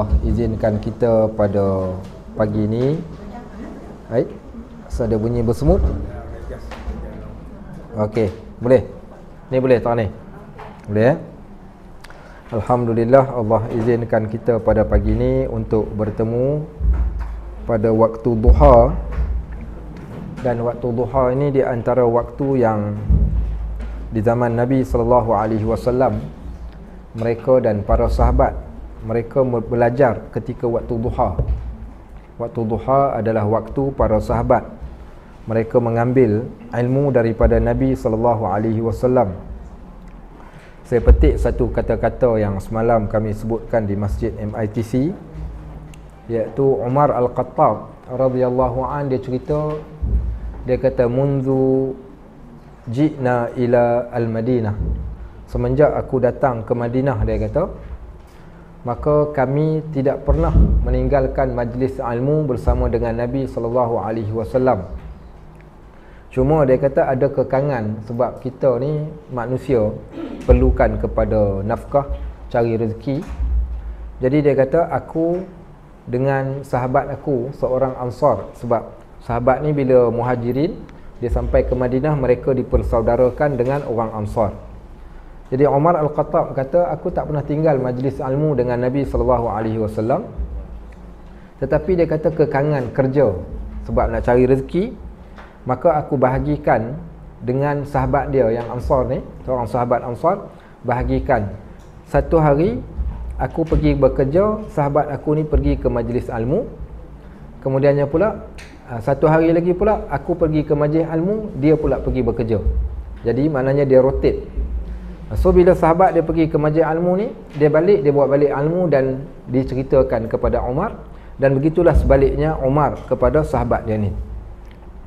Allah izinkan kita pada pagi ini. Baik, ada bunyi bersemut. Okey, boleh. Ni boleh tak ni? Boleh. Alhamdulillah, Allah izinkan kita pada pagi ini untuk bertemu pada waktu duha. Dan waktu duha ini di antara waktu yang di zaman Nabi SAW, mereka dan para sahabat, mereka belajar ketika waktu duha. Waktu duha adalah waktu para sahabat mereka mengambil ilmu daripada Nabi SAW. Saya petik satu kata-kata yang semalam kami sebutkan di Masjid MITC, iaitu Umar Al-Khattab radhiyallahu an. Dia cerita, dia kata, mundu ji'na ila al-Madinah, semenjak aku datang ke Madinah, dia kata, maka kami tidak pernah meninggalkan majlis ilmu bersama dengan Nabi SAW. Cuma dia kata ada kekangan, sebab kita ni manusia perlukan kepada nafkah, cari rezeki. Jadi dia kata, aku dengan sahabat aku seorang Ansar, sebab sahabat ni bila Muhajirin dia sampai ke Madinah, mereka dipersaudarakan dengan orang Ansar. Jadi Umar Al-Khattab kata, aku tak pernah tinggal majlis ilmu dengan Nabi SAW. Tetapi dia kata kekangan kerja, sebab nak cari rezeki, maka aku bahagikan dengan sahabat dia yang Ansar ni, seorang sahabat Ansar, bahagikan. Satu hari aku pergi bekerja, sahabat aku ni pergi ke majlis ilmu. Kemudiannya pula satu hari lagi pula aku pergi ke majlis ilmu, dia pula pergi bekerja. Jadi maknanya dia rotate. So bila sahabat dia pergi ke majlis ilmu ni, dia balik, dia buat balik ilmu dan diceritakan kepada Umar. Dan begitulah sebaliknya Umar kepada sahabat dia ni.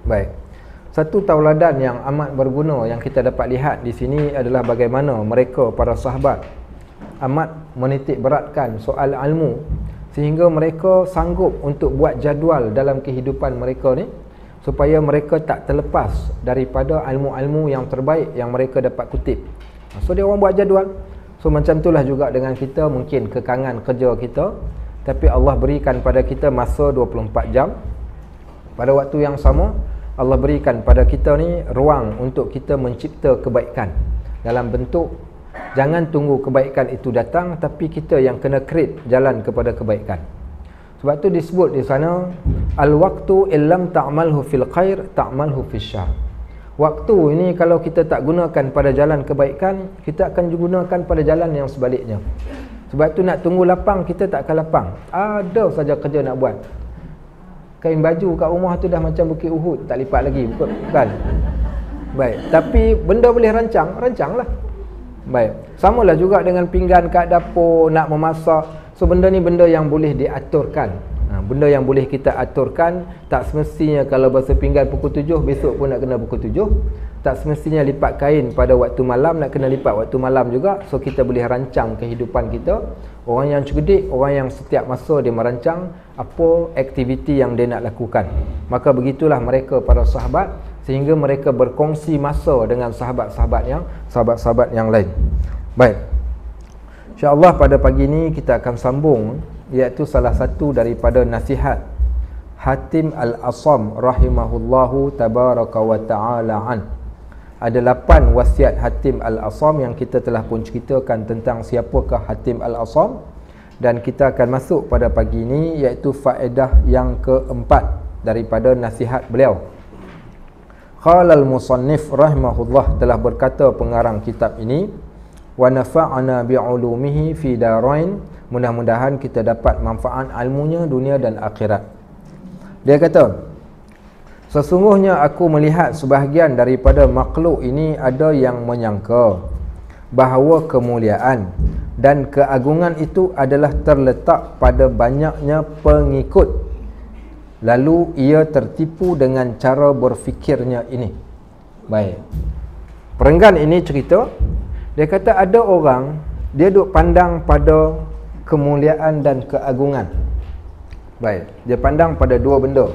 Baik. Satu tauladan yang amat berguna yang kita dapat lihat di sini adalah bagaimana mereka, para sahabat, amat menitik beratkan soal ilmu, sehingga mereka sanggup untuk buat jadual dalam kehidupan mereka ni, supaya mereka tak terlepas daripada ilmu-ilmu yang terbaik yang mereka dapat kutip. So dia orang buat jadual. So macam itulah juga dengan kita, mungkin kekangan kerja kita, tapi Allah berikan pada kita masa 24 jam. Pada waktu yang sama, Allah berikan pada kita ni ruang untuk kita mencipta kebaikan dalam bentuk, jangan tunggu kebaikan itu datang, tapi kita yang kena create jalan kepada kebaikan. Sebab tu disebut di sana, al-waqtu illam ta'malhu fil khair ta'malhu fil syarr. Waktu ini kalau kita tak gunakan pada jalan kebaikan, kita akan gunakan pada jalan yang sebaliknya. Sebab tu nak tunggu lapang, kita tak akan lapang. Ada saja kerja nak buat. Kain baju kat rumah tu dah macam Bukit Uhud, tak lipat lagi, bukan? Baik, tapi benda boleh rancanglah. Baik, samalah juga dengan pinggan kat dapur, nak memasak. So benda ni benda yang boleh diaturkan. Benda yang boleh kita aturkan. Tak semestinya kalau basuh pinggan pukul 7, besok pun nak kena pukul 7. Tak semestinya lipat kain pada waktu malam, nak kena lipat waktu malam juga. So kita boleh rancang kehidupan kita. Orang yang cerdik, orang yang setiap masa dia merancang apa aktiviti yang dia nak lakukan. Maka begitulah mereka, para sahabat, sehingga mereka berkongsi masa dengan sahabat-sahabat yang lain. Baik, InsyaAllah pada pagi ini kita akan sambung, iaitu salah satu daripada nasihat Hatim Al-Asam rahimahullahu tabaraka wa ta'ala an. Ada 8 wasiat Hatim Al-Asam yang kita telah pun ceritakan tentang siapakah Hatim Al-Asam. Dan kita akan masuk pada pagi ini, iaitu faedah yang keempat daripada nasihat beliau. Qala al-musannif rahimahullah, telah berkata pengarang kitab ini, wa nafa'ana bi'ulumihi fi darain, mudah-mudahan kita dapat manfaat ilmunya dunia dan akhirat. Dia kata, sesungguhnya aku melihat sebahagian daripada makhluk ini ada yang menyangka bahawa kemuliaan dan keagungan itu adalah terletak pada banyaknya pengikut, lalu ia tertipu dengan cara berfikirnya ini. Baik, perenggan ini cerita, dia kata ada orang, dia duk pandang pada kemuliaan dan keagungan. Baik, dia pandang pada dua benda.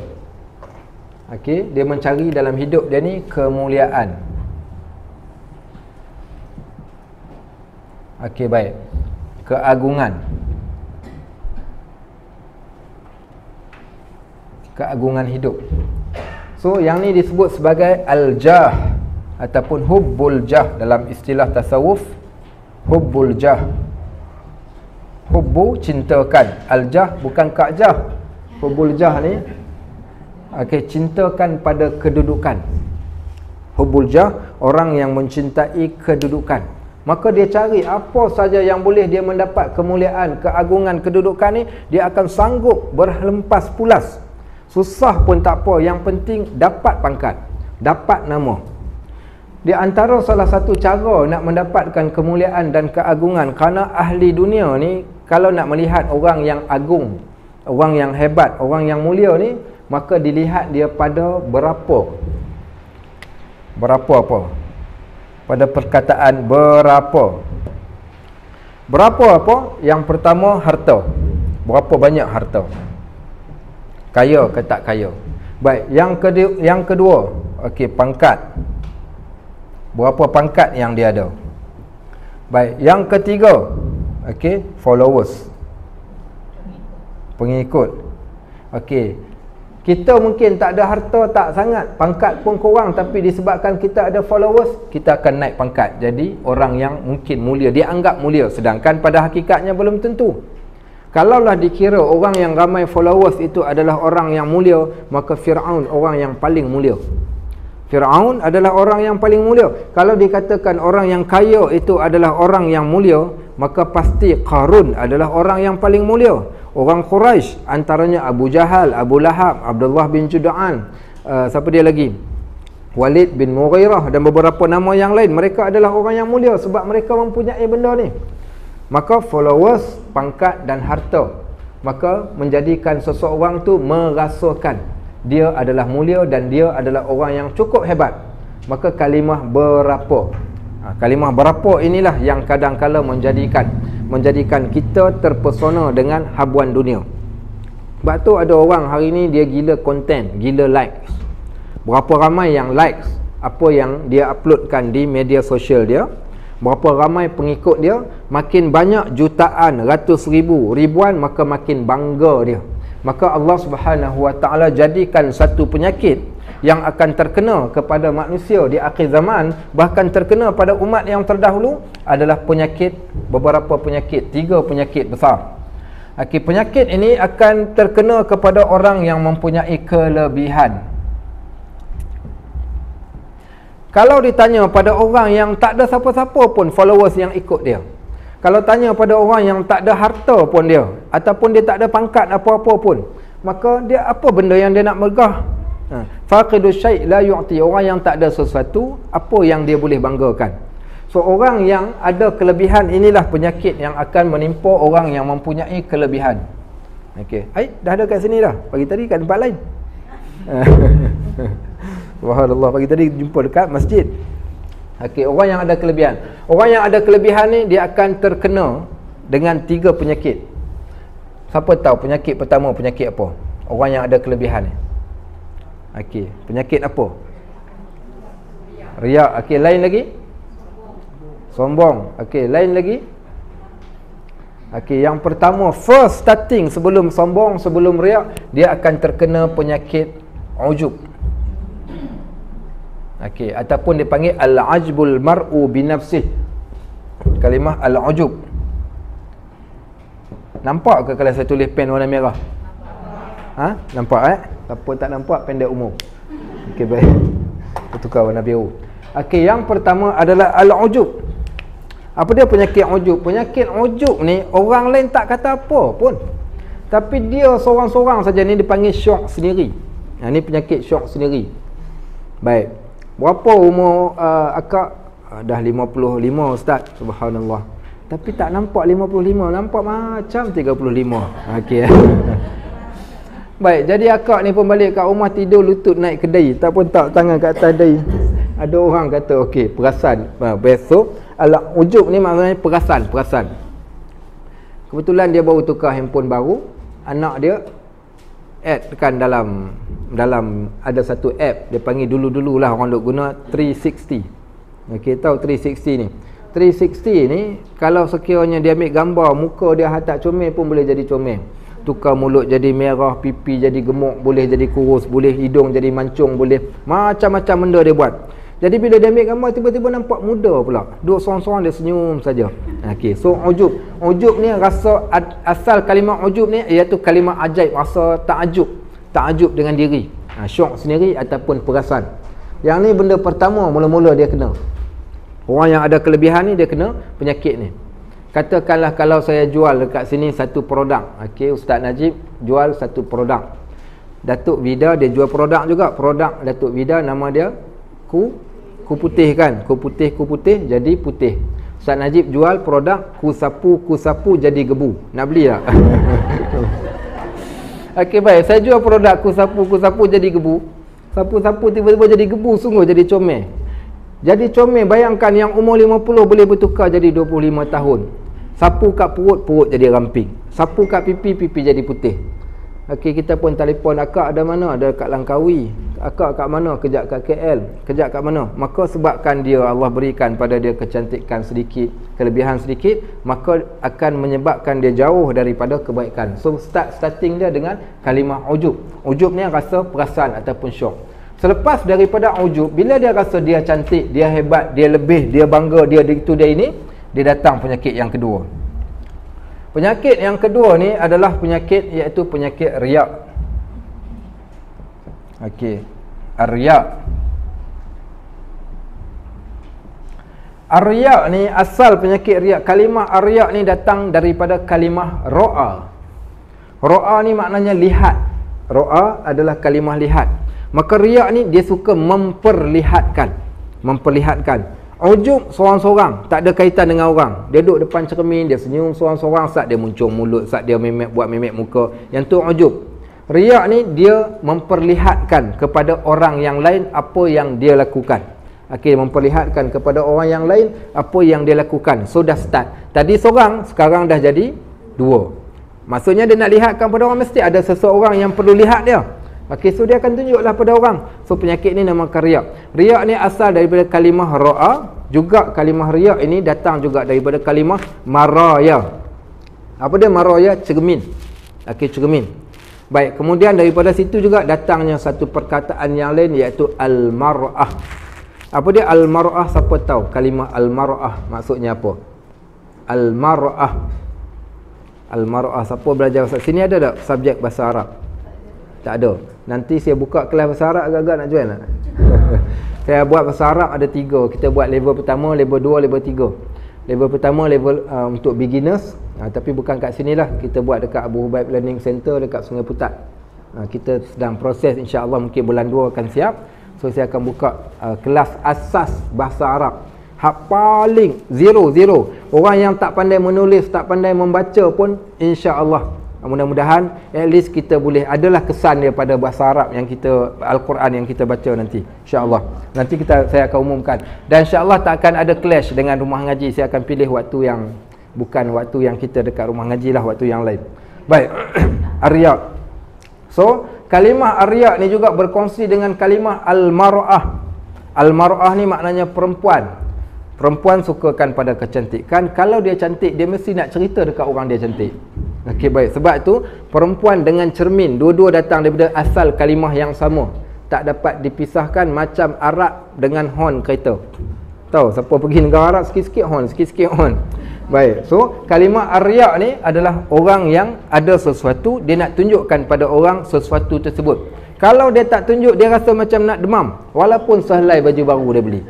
Okey, dia mencari dalam hidup dia ni kemuliaan. Okey, baik. Keagungan. keagungan hidup. So yang ni disebut sebagai al-jah ataupun hubbul jah dalam istilah tasawuf. Hubbul jah, hubbu cintakan, al-jah bukan ka'jah. Hubbul jah ni cintakan pada kedudukan. Hubbul jah, orang yang mencintai kedudukan. Maka dia cari apa saja yang boleh dia mendapat kemuliaan, keagungan kedudukan ni, dia akan sanggup berhempas pulas. Susah pun tak apa, yang penting dapat pangkat, dapat nama. Di antara salah satu cara nak mendapatkan kemuliaan dan keagungan, kerana ahli dunia ni kalau nak melihat orang yang agung, orang yang hebat, orang yang mulia ni, maka dilihat dia pada berapa apa? Pada perkataan berapa. Berapa apa? Yang pertama harta. Berapa banyak harta? Kaya ke tak kaya? Baik, yang kedua, okey, pangkat. Berapa pangkat yang dia ada? Baik, yang ketiga, okey, followers. Pengikut. Okey. Kita mungkin tak ada harta, tak sangat, pangkat pun kurang, tapi disebabkan kita ada followers, kita akan naik pangkat jadi orang yang mungkin mulia, dia anggap mulia, sedangkan pada hakikatnya belum tentu. Kalaulah dikira orang yang ramai followers itu adalah orang yang mulia, maka Fir'aun orang yang paling mulia. Fir'aun adalah orang yang paling mulia. Kalau dikatakan orang yang kaya itu adalah orang yang mulia, maka pasti Qarun adalah orang yang paling mulia. Orang Quraisy, antaranya Abu Jahal, Abu Lahab, Abdullah bin Jud'an, siapa dia lagi? Walid bin Mughirah dan beberapa nama yang lain. Mereka adalah orang yang mulia sebab mereka mempunyai benda ni. Maka followers, pangkat dan harta, maka menjadikan seseorang tu merasakan dia adalah mulia dan dia adalah orang yang cukup hebat. Maka kalimah berapa, kalimah berapa inilah yang kadang-kala menjadikan kita terpesona dengan habuan dunia. Sebab tu ada orang hari ni dia gila konten, gila likes. Berapa ramai yang likes apa yang dia uploadkan di media sosial dia, berapa ramai pengikut dia, makin banyak jutaan, ratus ribu, ribuan, maka makin bangga dia. Maka Allah Subhanahu Wa Taala jadikan satu penyakit yang akan terkena kepada manusia di akhir zaman, bahkan terkena pada umat yang terdahulu, adalah penyakit, beberapa penyakit, 3 penyakit besar. Penyakit ini akan terkena kepada orang yang mempunyai kelebihan. Kalau ditanya pada orang yang tak ada siapa-siapa pun followers yang ikut dia, kalau tanya pada orang yang tak ada harta pun dia, ataupun dia tak ada pangkat apa-apa pun, maka dia apa benda yang dia nak megah? Faqidu syai' la yu'ti. Orang yang tak ada sesuatu, apa yang dia boleh banggakan? So orang yang ada kelebihan, inilah penyakit yang akan menimpa orang yang mempunyai kelebihan. Okey, dah ada kat sini dah. Pagi tadi kat tempat lain. Subhanallah, pagi tadi jumpa dekat masjid. Okey, orang yang ada kelebihan. Orang yang ada kelebihan ni dia akan terkena dengan 3 penyakit. Siapa tahu penyakit pertama penyakit apa? Orang yang ada kelebihan ni. Okey, penyakit apa? Riak. Okey, lain lagi? Sombong. Okey, lain lagi? Okey, yang pertama, first starting sebelum sombong, sebelum riak, dia akan terkena penyakit ujub. Okey, ataupun dipanggil al-ajbul mar'u binafsih. Kalimah al-ujub. Nampak ke kalau saya tulis pen warna merah? Nampak Siapa tak nampak, pendek umur. Okey, baik. Kita tukar warna biru. Okey, yang pertama adalah al-ujub. Apa dia penyakit ujub? Penyakit ujub ni orang lain tak kata apa pun, tapi dia seorang-seorang saja ni dipanggil syok sendiri. Ni penyakit syok sendiri. Baik. Berapa umur akak? Dah 55 Ustaz. Subhanallah. Tapi tak nampak 55, nampak macam 35. Okey. Baik, jadi akak ni pun balik kat rumah, tidur lutut naik kedai, tak pun tak tangan kat atas dai. Ada orang kata okey, perasan. Besok al-ujub ni maknanya perasan. Kebetulan dia baru tukar handphone baru, anak dia add kan dalam ada satu app dia panggil, dulu-dululah orang duk guna 360. Okey, tahu 360 ni? 360 ni kalau sekiranya dia ambil gambar muka dia tak comel pun boleh jadi comel. tukar mulut jadi merah, pipi jadi gemuk, boleh jadi kurus, boleh hidung jadi mancung, boleh macam-macam benda dia buat. Jadi bila dia ambil gambar, tiba-tiba nampak muda pula, duduk sorang-sorang dia senyum saja. Okey, so ujub ni rasa asal kalimah ujub ni iaitu kalimah ajaib, rasa takjub dengan diri, syok sendiri ataupun perasan. Yang ni benda pertama mula-mula dia kena. Orang yang ada kelebihan ni dia kena penyakit ni. Katakanlah kalau saya jual dekat sini satu produk. Okey, Ustaz Najib jual satu produk. Datuk Vida dia jual produk juga. Produk Datuk Vida nama dia ku putih kan. Ku putih jadi putih. Ustaz Najib jual produk ku sapu jadi gebu. Nak beli tak? Okey baik, saya jual produk ku sapu jadi gebu. Sapu-sapu tiba-tiba jadi gebu, sungguh jadi comel. Jadi comel, bayangkan yang umur 50 boleh bertukar jadi 25 tahun. Sapu kat perut jadi ramping. Sapu kat pipi jadi putih. Okey, kita pun telefon, akak ada mana? Ada kat Langkawi. Akak kat mana? Kejap kat KL. Kejap kat mana? Maka sebabkan dia Allah berikan pada dia kecantikan sedikit, kelebihan sedikit, maka akan menyebabkan dia jauh daripada kebaikan. So starting dia dengan kalimah ujub. Ujub ni rasa perasan ataupun syok. Selepas daripada ujub, bila dia rasa dia cantik, dia hebat, dia lebih, dia bangga, dia itu dia ini, dia datang penyakit yang kedua. Penyakit yang kedua ni adalah penyakit iaitu penyakit riak. Okey, ar-riak. Ar-riak ni asal penyakit riak. Kalimah ar-riak ni datang daripada kalimah ra'a. Ra'a ni maknanya lihat. Ra'a adalah kalimah lihat. Maka riak ni dia suka memperlihatkan. Ujub seorang-seorang, tak ada kaitan dengan orang. Dia duduk depan cermin, dia senyum seorang-seorang, saat dia muncung mulut, saat dia buat memek muka. Yang tu ujub. Riak ni dia memperlihatkan kepada orang yang lain apa yang dia lakukan. Okey, memperlihatkan kepada orang yang lain apa yang dia lakukan. So dah start. Tadi seorang, sekarang dah jadi dua. Maksudnya dia nak lihatkan pada orang, mesti ada seseorang yang perlu lihat dia. Okey, so dia akan tunjuklah pada orang. So penyakit ni namakan riak. Riak ni asal daripada kalimah ra'a. Juga kalimah riak ini datang juga daripada kalimah maraya. Apa dia maraya? Cermin. Okey, cermin. Baik, kemudian daripada situ juga datangnya satu perkataan yang lain iaitu al-mar'ah. Apa dia al-mar'ah? Siapa tahu kalimah al-mar'ah maksudnya apa? Al-mar'ah. Al-mar'ah, siapa belajar sini ada tak subjek bahasa Arab? Tak ada. Nanti saya buka kelas bahasa Arab agak-agak nak join tak? Saya buat bahasa Arab ada 3. Kita buat level pertama, level 2, level 3. Level pertama level untuk beginners, tapi bukan kat sini lah. Kita buat dekat Abu Hubaib Learning Center dekat Sungai Putat. Kita sedang proses, insya-Allah mungkin bulan 2 akan siap. So saya akan buka kelas asas bahasa Arab. Hak paling zero. Orang yang tak pandai menulis, tak pandai membaca pun, insya-Allah mudah-mudahan at least kita boleh adalah kesan dia pada bahasa Arab yang kita Al-Quran yang kita baca nanti, insya-Allah. Nanti saya akan umumkan, dan insya-Allah tak akan ada clash dengan rumah ngaji. Saya akan pilih waktu yang bukan waktu yang kita dekat rumah ngaji lah, waktu yang lain. Baik. Ar-riak. So kalimah ar-riak ni juga berkongsi dengan kalimah al-mar'ah. Al-mar'ah ni maknanya perempuan. Perempuan sukakan pada kecantikan. Kalau dia cantik, dia mesti nak cerita dekat orang dia cantik. Okey, baik. Sebab tu perempuan dengan cermin, dua-dua datang daripada asal kalimah yang sama. Tak dapat dipisahkan, macam Arab dengan hon kereta. Tahu siapa pergi negara Arab, sikit-sikit hon, sikit-sikit hon. Baik. So kalimah ar-riak ni adalah orang yang ada sesuatu, dia nak tunjukkan pada orang sesuatu tersebut. Kalau dia tak tunjuk, dia rasa macam nak demam, walaupun sehelai baju baru dia beli.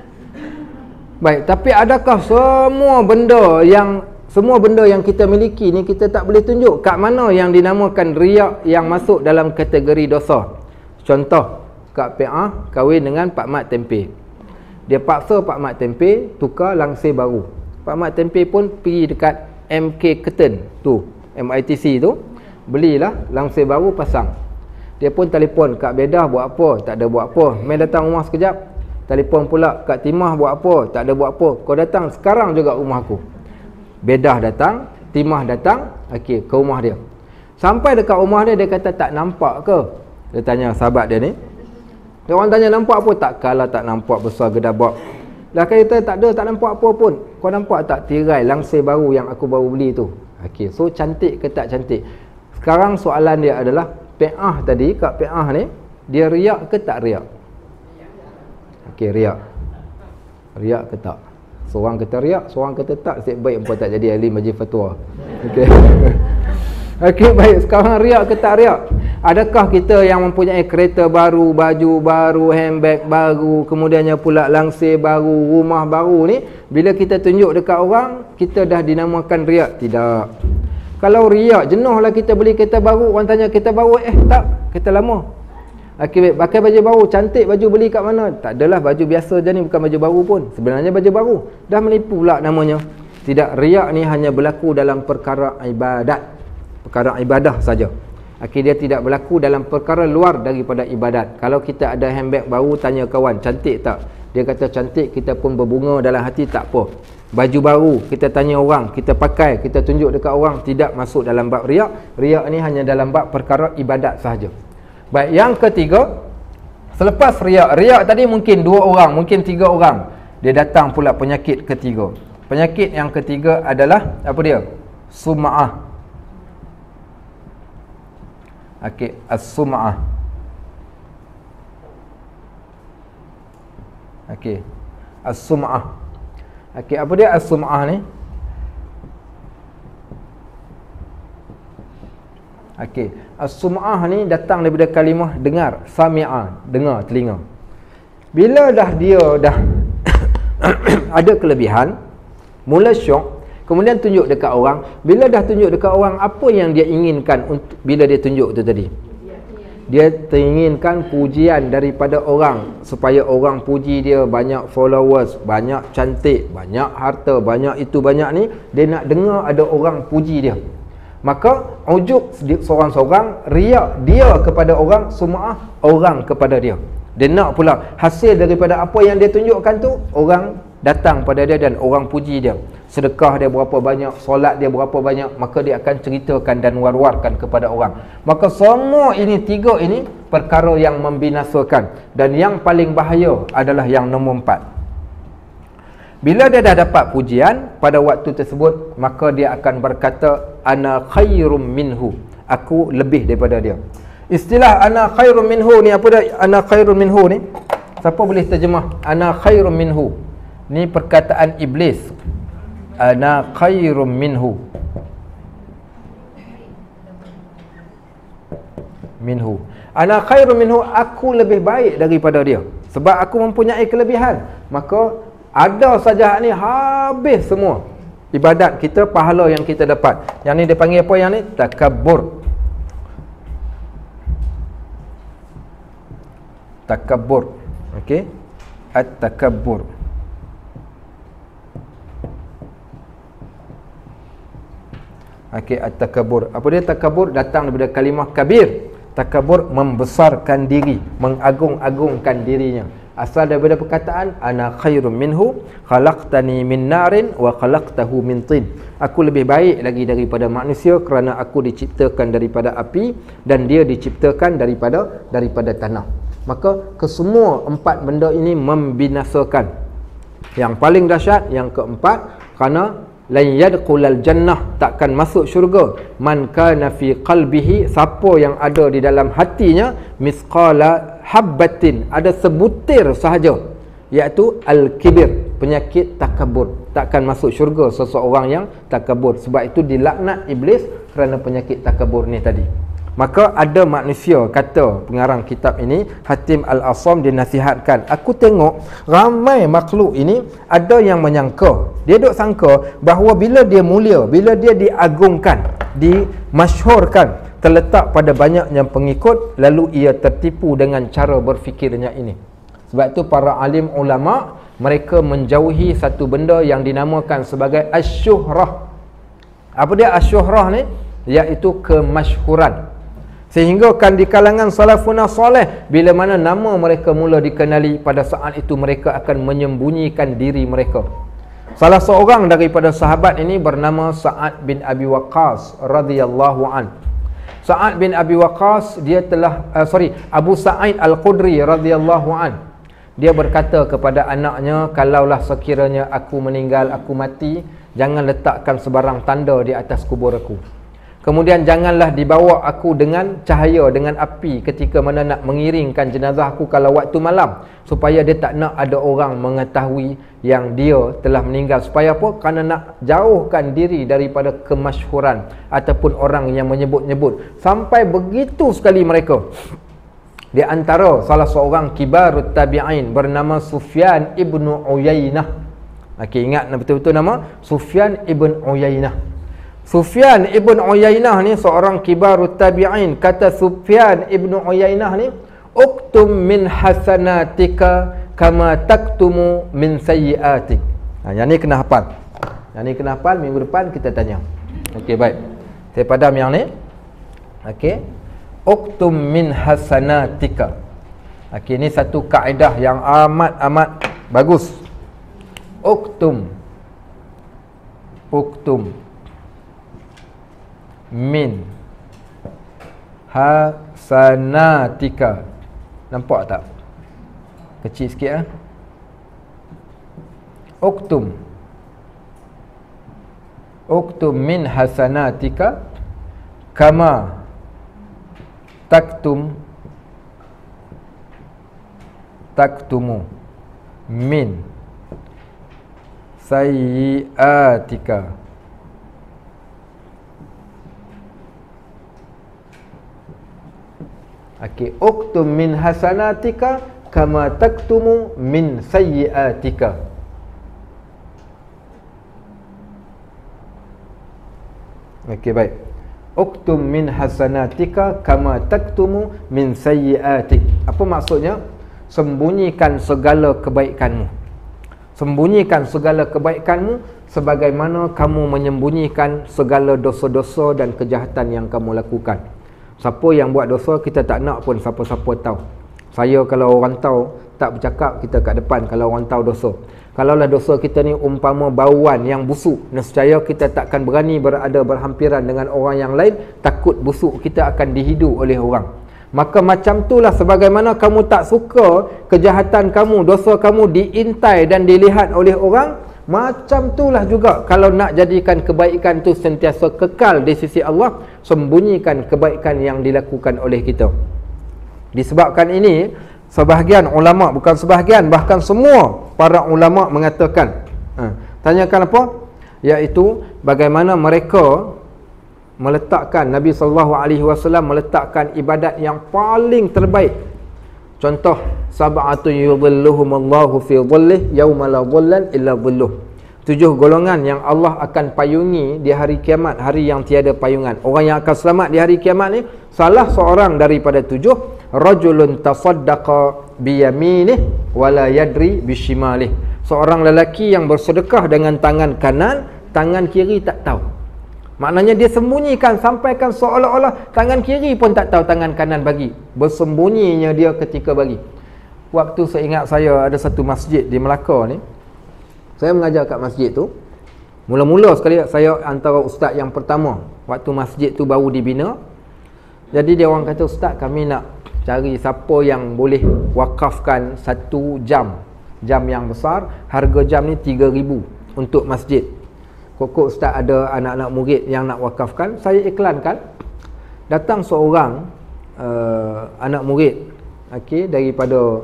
Baik, tapi adakah semua benda yang kita miliki ni kita tak boleh tunjuk? Kat mana yang dinamakan riak yang masuk dalam kategori dosa? Contoh, Kak PA kahwin dengan Pak Mat Tempe. Dia paksa Pak Mat Tempe tukar langsir baru. Pak Mat Tempe pun pergi dekat MK Curtain tu, MITC tu, belilah langsir baru pasang. Dia pun telefon, Kak Bedah buat apa? Tak ada buat apa. Main datang rumah sekejap. Telefon pula, Kak Timah buat apa? Tak ada buat apa. Kau datang sekarang juga rumah aku. Bedah datang, Timah datang, okey, ke rumah dia. Sampai dekat rumah dia, dia kata tak nampak ke? Dia tanya sahabat dia ni. Dia orang tanya nampak apa? Tak kalah tak nampak besar gedabak. Lah kata tak ada, tak nampak apa pun. Kau nampak tak tirai langsir baru yang aku baru beli tu? Okey, so cantik ke tak cantik? Sekarang soalan dia adalah Pi'ah tadi, kat Pi'ah ni dia riak ke tak riak? Okey, riak. Riak ke tak? Seorang kata riak, seorang kata tak. Nasib baik empat tak jadi ahli majlis fatwa. Okey. Okey, baik. Sekarang riak ke tak riak? Adakah kita yang mempunyai kereta baru, baju baru, handbag baru, kemudiannya pula langsir baru, rumah baru ni, bila kita tunjuk dekat orang, kita dah dinamakan riak? Tidak. Kalau riak, jenuhlah kita beli kereta baru, orang tanya kereta baru, tak, kereta lama. Okey, pakai baju baru, cantik, baju beli kat mana? Tak adalah, baju biasa je ni, bukan baju baru pun. Sebenarnya baju baru. Dah menipu pula namanya. Tidak, riak ni hanya berlaku dalam perkara ibadat. Perkara ibadah saja. Okey, dia tidak berlaku dalam perkara luar daripada ibadat. Kalau kita ada handbag baru, tanya kawan, cantik tak? Dia kata cantik, kita pun berbunga dalam hati, tak apa. Baju baru, kita tanya orang, kita pakai, kita tunjuk dekat orang, tidak masuk dalam bab riak. Riak ni hanya dalam bab perkara ibadat sahaja. Baik, yang ketiga, selepas riak. Riak tadi mungkin 2 orang, mungkin 3 orang. Dia datang pula penyakit ketiga. Penyakit yang ketiga adalah, apa dia? Sum'ah. Okey, as-sum'ah. Okey, as-sum'ah. Okey, apa dia as-sum'ah ni? Okey, as-sum'ah ni datang daripada kalimah dengar, sami'a, dengar, telinga. Bila dah dia dah ada kelebihan, mula syok, kemudian tunjuk dekat orang. Bila dah tunjuk dekat orang, apa yang dia inginkan untuk bila dia tunjuk tu tadi? Dia teringinkan pujian daripada orang, supaya orang puji dia, banyak followers, banyak cantik, banyak harta, banyak itu, banyak ni. Dia nak dengar ada orang puji dia. Maka ujub seorang-seorang, riak dia kepada orang, sum'ah orang kepada dia. Dia nak pula hasil daripada apa yang dia tunjukkan tu, orang datang pada dia dan orang puji dia. Sedekah dia berapa banyak, solat dia berapa banyak, maka dia akan ceritakan dan war-warkan kepada orang. Maka semua ini, 3 ini perkara yang membinasakan. Dan yang paling bahaya adalah yang nombor 4. Bila dia dah dapat pujian pada waktu tersebut, maka dia akan berkata, ana khairum minhu, aku lebih daripada dia. Istilah ana khairum minhu ni, apa dia ana khairum minhu ni? Siapa boleh terjemah ana khairum minhu? Ni perkataan iblis. Ana khairum minhu. Minhu. Ana khairum minhu, aku lebih baik daripada dia. Sebab aku mempunyai kelebihan. Maka ada saja ni habis semua ibadat kita, pahala yang kita dapat. Yang ni dia panggil apa yang ni? Takabbur. Takabbur. Okey. At-takabbur. Okey, at-takabbur. Apa dia takabbur? Datang daripada kalimah kabir. Takabbur membesarkan diri, mengagung-agungkan dirinya. Asal daripada perkataan ana khairum minhu, khalaqtani min narin wa khalaqtahu min tin. Aku lebih baik lagi daripada manusia kerana aku diciptakan daripada api dan dia diciptakan daripada tanah. Maka kesemua 4 benda ini membinasakan. Yang paling dahsyat yang keempat, kerana lan yadkhulal jannah, takkan masuk syurga, man kana fi qalbihi, siapa yang ada di dalam hatinya misqala habbatin, ada sebutir sahaja, iaitu al-kibir, penyakit takabur. Takkan masuk syurga seseorang yang takabur. Sebab itu dilaknat iblis kerana penyakit takabur ni tadi. Maka ada manusia, kata pengarang kitab ini, Hatim Al-Asam, dia nasihatkan, aku tengok ramai makhluk ini ada yang menyangka, dia duk sangka bahawa bila dia mulia, bila dia diagungkan, dimasyhurkan, terletak pada banyaknya pengikut, lalu ia tertipu dengan cara berfikirnya ini. Sebab itu para alim ulama, mereka menjauhi satu benda yang dinamakan sebagai asyuhrah. Apa dia asyuhrah ni? Iaitu kemasyhuran. Sehingga kan di kalangan salafuna soleh, bila mana nama mereka mula dikenali, pada saat itu mereka akan menyembunyikan diri mereka. Salah seorang daripada sahabat ini bernama Sa'ad bin Abi Waqqas radhiyallahu an. Sa'ad bin Abi Waqqas, dia telah Abu Sa'id Al-Khudri radhiyallahu an. Dia berkata kepada anaknya, kalaulah sekiranya aku meninggal, aku mati, jangan letakkan sebarang tanda di atas kubur aku. Kemudian janganlah dibawa aku dengan cahaya, dengan api ketika mana nak mengiringkan jenazah aku kalau waktu malam, supaya dia tak nak ada orang mengetahui yang dia telah meninggal. Supaya apa? Kerana nak jauhkan diri daripada kemasyhuran ataupun orang yang menyebut-nyebut. Sampai begitu sekali mereka. Di antara salah seorang kibarut tabi'in bernama Sufyan ibn Uyainah. Okey, ingat betul-betul nama Sufyan ibn Uyainah. Sufyan ibn Uyainah ni seorang kibarut tabi'in. Kata Sufyan ibn Uyainah ni, uktum min hasanatika kama taktumu min sayyiatik. Yang ni kena hafal. Yang ni kena hafal, minggu depan kita tanya. Okey, baik. Saya padam yang ni. Okey. Uktum min hasanatika. Okey, ni satu kaedah yang amat bagus. Uktum min hasanatika. Nampak tak? Kecil sikit Uktum min hasanatika kama taktumu min sayyiatika. Okey, uktum min hasanatika kama taktumu min sayyiatika. Okey, baik. Uktum min hasanatika kama taktumu min sayyiatik. Apa maksudnya? Sembunyikan segala kebaikanmu. Sembunyikan segala kebaikanmu sebagaimana kamu menyembunyikan segala dosa-dosa dan kejahatan yang kamu lakukan. Siapa yang buat dosa, kita tak nak pun siapa-siapa tahu. Saya kalau orang tahu, tak bercakap, kita kat depan kalau orang tahu dosa. Kalaulah dosa kita ni umpama bauan yang busuk, nescaya kita takkan berani berada berhampiran dengan orang yang lain, takut busuk kita akan dihidu oleh orang. Maka macam itulah sebagaimana kamu tak suka kejahatan kamu, dosa kamu diintai dan dilihat oleh orang, macam itulah juga kalau nak jadikan kebaikan tu sentiasa kekal di sisi Allah, sembunyikan kebaikan yang dilakukan oleh kita. Disebabkan ini, sebahagian ulama', bukan sebahagian, bahkan semua para ulama' mengatakan, tanyakan apa? Iaitu bagaimana mereka meletakkan, Nabi SAW meletakkan ibadat yang paling terbaik. Contoh, sab'atun yudhilluhumullahu fi dhillih yauma la dhillan illa dhilluh. 7 golongan yang Allah akan payungi di hari kiamat, hari yang tiada payungan. Orang yang akan selamat di hari kiamat ni, salah seorang daripada 7, rajulun tasaddaqa biyaminih wala yadri bishimalih. Seorang lelaki yang bersedekah dengan tangan kanan, tangan kiri tak tahu. Maknanya dia sembunyikan, sampaikan seolah-olah tangan kiri pun tak tahu tangan kanan bagi. Bersembunyinya dia ketika bagi. Waktu saya ingat saya ada satu masjid di Melaka ni, saya mengajar kat masjid tu. Mula-mula sekali saya antara ustaz yang pertama waktu masjid tu baru dibina. Jadi dia orang kata, ustaz, kami nak cari siapa yang boleh wakafkan 1 jam yang besar. Harga jam ni 3,000 untuk masjid. Kok ustaz ada anak-anak murid yang nak wakafkan, saya iklankan. Datang seorang anak murid, okey, daripada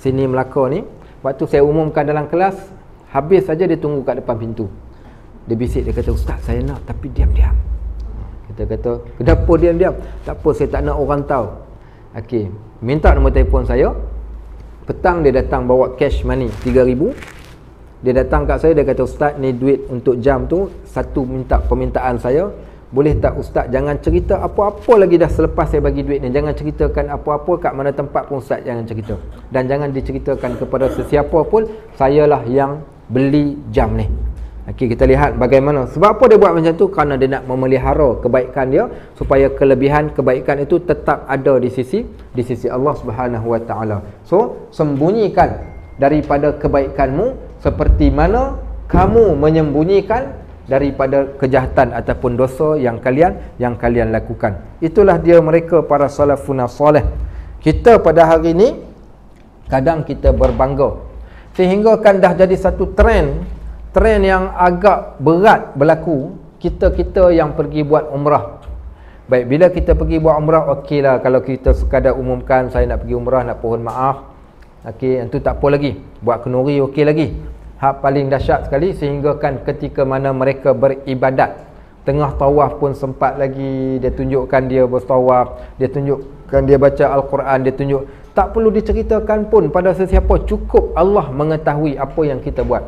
sini Melaka ni. Waktu saya umumkan dalam kelas, habis saja dia tunggu kat depan pintu. Dia bisik, dia kata, ustaz saya nak, tapi diam-diam. Kita kata, kenapa diam-diam? Tak apa, saya tak nak orang tahu. Okey, minta nombor telefon saya. Petang dia datang bawa cash money 3,000. Dia datang kat saya, dia kata, ustaz ni duit untuk jam tu, satu permintaan saya, boleh tak ustaz jangan cerita apa-apa lagi dah selepas saya bagi duit ni. Jangan ceritakan apa-apa, kat mana tempat pun ustaz jangan cerita. Dan jangan diceritakan kepada sesiapa pun, sayalah yang beli jam ni. Okey, kita lihat bagaimana. Sebab apa dia buat macam tu? Kerana dia nak memelihara kebaikan dia, supaya kelebihan kebaikan itu tetap ada di sisi Allah Subhanahu Wa Taala. So, sembunyikan daripada kebaikanmu seperti mana kamu menyembunyikan daripada kejahatan ataupun dosa yang kalian lakukan. Itulah dia mereka para salafun salih. Kita pada hari ini kadang kita berbangga, sehingga kan dah jadi satu trend yang agak berat berlaku. Kita yang pergi buat umrah, Baik, bila kita pergi buat umrah, okeylah kalau kita sekadar umumkan saya nak pergi umrah, nak pohon maaf. Okey, itu tak apa lagi. Buat kenduri okey lagi. Hak paling dahsyat sekali sehingga kan ketika mana mereka beribadat, tengah tawaf pun sempat lagi dia tunjukkan dia bertawaf, dia tunjukkan dia baca Al-Quran, dia tunjuk. Tak perlu diceritakan pun pada sesiapa, cukup Allah mengetahui apa yang kita buat.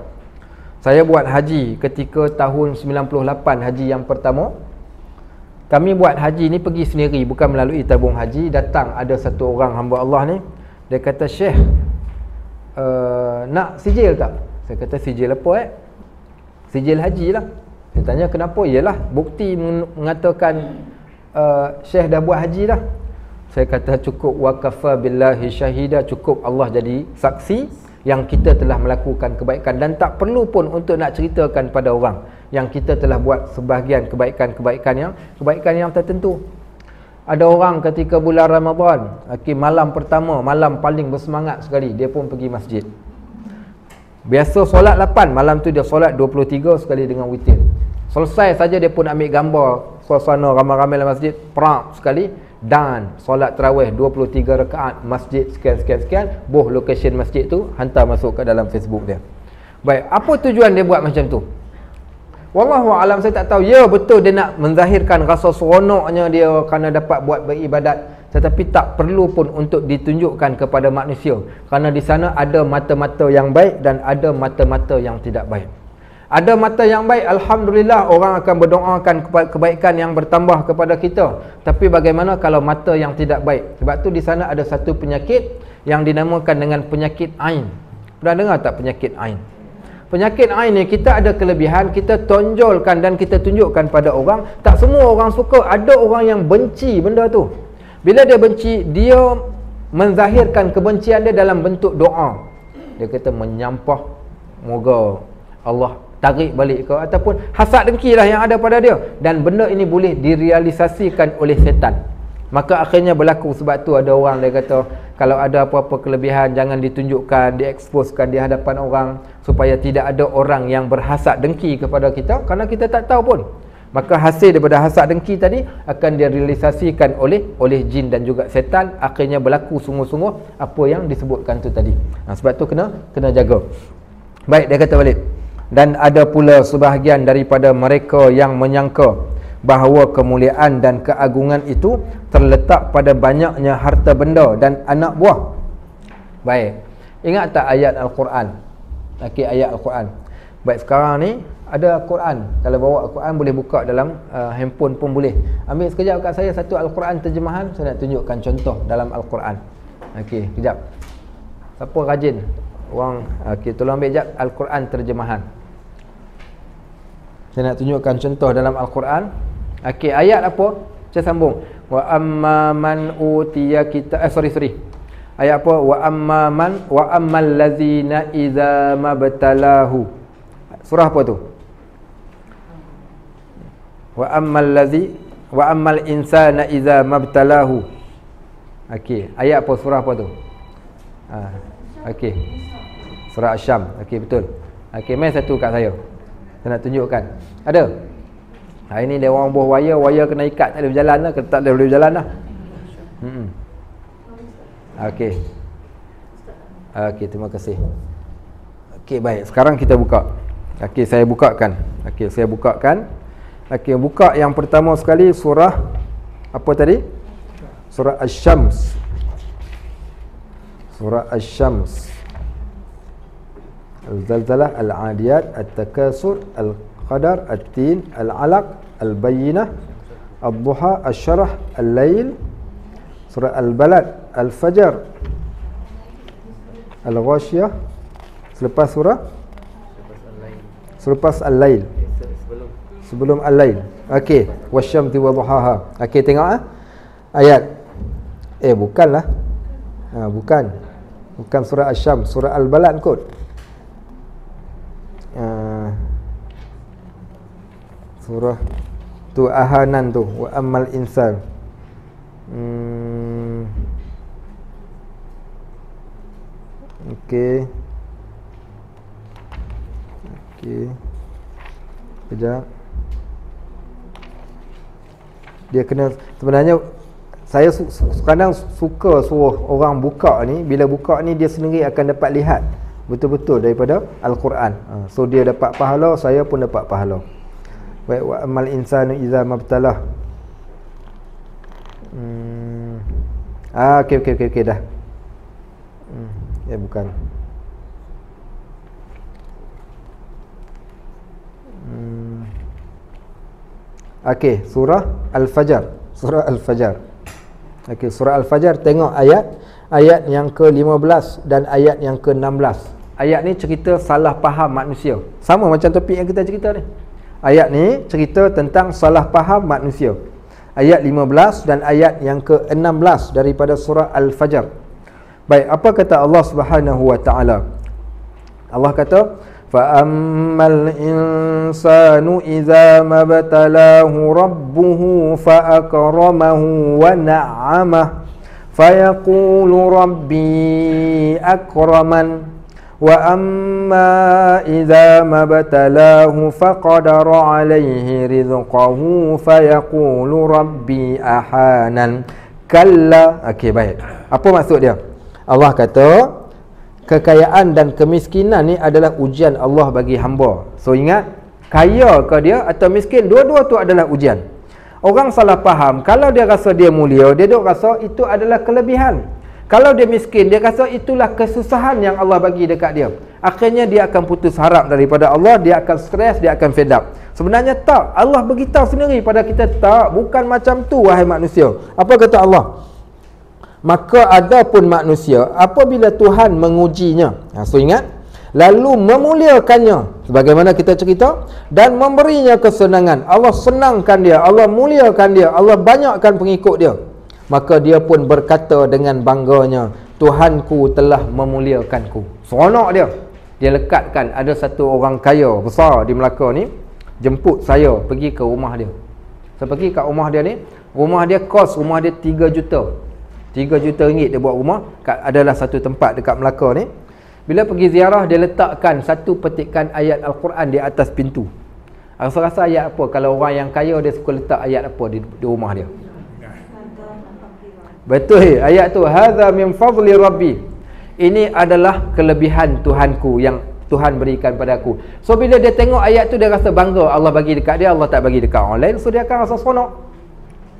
Saya buat haji ketika tahun 98, haji yang pertama. Kami buat haji ni pergi sendiri, bukan melalui tabung haji. Datang ada satu orang hamba Allah ni, dia kata, Syekh, nak sijil tak? Saya kata, sijil apa Sijil haji lah. Saya tanya kenapa? Yalah, bukti mengatakan Syekh dah buat haji dah. Saya kata cukup, wakafa billahi syahida, cukup Allah jadi saksi yang kita telah melakukan kebaikan, dan tak perlu pun untuk nak ceritakan pada orang yang kita telah buat sebahagian kebaikan yang tertentu. Ada orang ketika bulan Ramadan, malam pertama, malam paling bersemangat sekali, dia pun pergi masjid. Biasa solat 8, malam tu dia solat 23 sekali dengan witir. Selesai saja dia pun ambil gambar suasana ramai-ramai dalam masjid, perak sekali, dan solat tarawih 23 rakaat, masjid sekian, location masjid tu hantar masuk ke dalam Facebook dia. Baik, apa tujuan dia buat macam tu? Wallahu alam, saya tak tahu. Ya, betul dia nak menzahirkan rasa seronoknya dia kerana dapat buat beribadat, tetapi tak perlu pun untuk ditunjukkan kepada manusia, kerana di sana ada mata-mata yang baik dan ada mata-mata yang tidak baik. Ada mata yang baik, alhamdulillah, orang akan berdoakan kebaikan yang bertambah kepada kita. Tapi bagaimana kalau mata yang tidak baik? Sebab tu di sana ada satu penyakit yang dinamakan dengan penyakit ain. Pernah dengar tak penyakit ain? Penyakit ain ni kita ada kelebihan, kita tonjolkan dan kita tunjukkan pada orang. Tak semua orang suka. Ada orang yang benci benda tu. Bila dia benci, dia menzahirkan kebencian dia dalam bentuk doa. Dia kata menyampah, moga Allah tarik balik ke, ataupun hasad dengki lah yang ada pada dia, dan benda ini boleh direalisasikan oleh setan. Maka akhirnya berlaku. Sebab tu ada orang dia kata kalau ada apa-apa kelebihan jangan ditunjukkan, dieksposkan di hadapan orang, supaya tidak ada orang yang berhasad dengki kepada kita, kerana kita tak tahu pun. Maka hasil daripada hasad dengki tadi akan direalisasikan oleh jin dan juga setan. Akhirnya berlaku sungguh-sungguh apa yang disebutkan tu tadi. Sebab tu kena jaga. Baik, dia kata balik, dan ada pula sebahagian daripada mereka yang menyangka bahawa kemuliaan dan keagungan itu terletak pada banyaknya harta benda dan anak buah. Baik, ingat tak ayat Al-Quran? Ayat Al-Quran. Baik, sekarang ni ada Al-Quran. Kalau bawa Al-Quran boleh buka dalam handphone pun boleh. Ambil sekejap kat saya satu Al-Quran terjemahan. Saya nak tunjukkan contoh dalam Al-Quran. Kejap. Siapa rajin? Orang, tolong ambil sekejap Al-Quran terjemahan. Saya nak tunjukkan contoh dalam Al-Quran. Ayat apa? Saya sambung. Wa amma man utiya kitab, ayat apa? Wa ammal ladzina idza mabtalahu. Surah apa tu? Wa ammal insana idza mabtalahu. Ayat apa, surah apa tu? Surah Asy-Syams. Betul. Main satu kat saya. Saya nak tunjukkan. Ada? Hari ni dia orang buah wire kena ikat, tak boleh berjalan lah. Tak boleh berjalan lah. Terima kasih. Baik, sekarang kita buka. Saya bukakan. Buka yang pertama sekali surah apa tadi? Surah Asy-Syams. Surah Asy-Syams. Al-Zalzalah, Al-Adiyat, At-Takasur, Al-Qadar, At-Tin, Al-Alaq, Al-Bayyinah, Ad-Duha, Asy-Syarah, Al-Lail, Surah Al-Balad, Al-Fajr, Al-Ghashiyah. Selepas surah? Selepas Al-Lail. Sebelum Al-Lail. Wasyamsi wa duhaha. Tengok ayat. Bukanlah. Bukan surah Asy-Syams, surah Al-Balad kot. Surah tu ahanan tu, wa ammal insan. Kejap. Dia kena, sebenarnya saya kadang suka suruh orang buka ni, bila buka ni dia sendiri akan dapat lihat betul-betul daripada Al-Quran. So dia dapat pahala, saya pun dapat pahala. Baik, wa amal insanu idza mabtalah. Okey dah. Bukan. Okey, surah Al-Fajr. Surah Al-Fajr. Okey, surah Al-Fajr, tengok ayat yang ke-15 dan ayat yang ke-16. Ayat ni cerita salah faham manusia. Sama macam topik yang kita cerita ni. Ayat ni cerita tentang salah faham manusia. Ayat 15 dan ayat yang ke-16 daripada surah Al-Fajr. Baik, apa kata Allah Subhanahu wa taala? Allah kata, fa ammal insanu idza mabtalahu rabbuhu fa akramahu wa na'amahu fayaqulu rabbi akraman wa amma idza mabtalahu faqadara alaihi rizqahu fayaqulu rabbi ahanan kalla. Okey, baik. Apa maksud dia? Allah kata kekayaan dan kemiskinan ni adalah ujian Allah bagi hamba. So ingat, kaya ke dia atau miskin, dua-dua tu adalah ujian. Orang salah faham, kalau dia rasa dia mulia, dia duk rasa itu adalah kelebihan. Kalau dia miskin, dia rasa itulah kesusahan yang Allah bagi dekat dia. Akhirnya dia akan putus harap daripada Allah, dia akan stres, dia akan fed up. Sebenarnya tak, Allah beritahu sendiri pada kita, tak, bukan macam tu wahai manusia. Apa kata Allah? Maka adapun manusia, apabila Tuhan mengujinya, so ingat, lalu memuliakannya, sebagaimana kita cerita, dan memberinya kesenangan, Allah senangkan dia, Allah muliakan dia, Allah banyakkan pengikut dia, maka dia pun berkata dengan bangganya, Tuhanku telah memuliakanku. Seronok dia lekatkan. Ada satu orang kaya besar di Melaka ni jemput saya pergi ke rumah dia. Saya pergi kat rumah dia ni, rumah dia kos rumah dia 3 juta. 3 juta ringgit dia buat rumah. Adalah satu tempat dekat Melaka ni. Bila pergi ziarah, dia letakkan satu petikan ayat Al-Quran di atas pintu. Rasa-rasa ayat apa? Kalau orang yang kaya, dia suka letak ayat apa di rumah dia? Betul, ayat tu, hadza min fadli rabbi. Ini adalah kelebihan Tuhanku yang Tuhan berikan padaku. So bila dia tengok ayat tu, dia rasa bangga. Allah bagi dekat dia, Allah tak bagi dekat orang lain. So dia akan rasa seronok.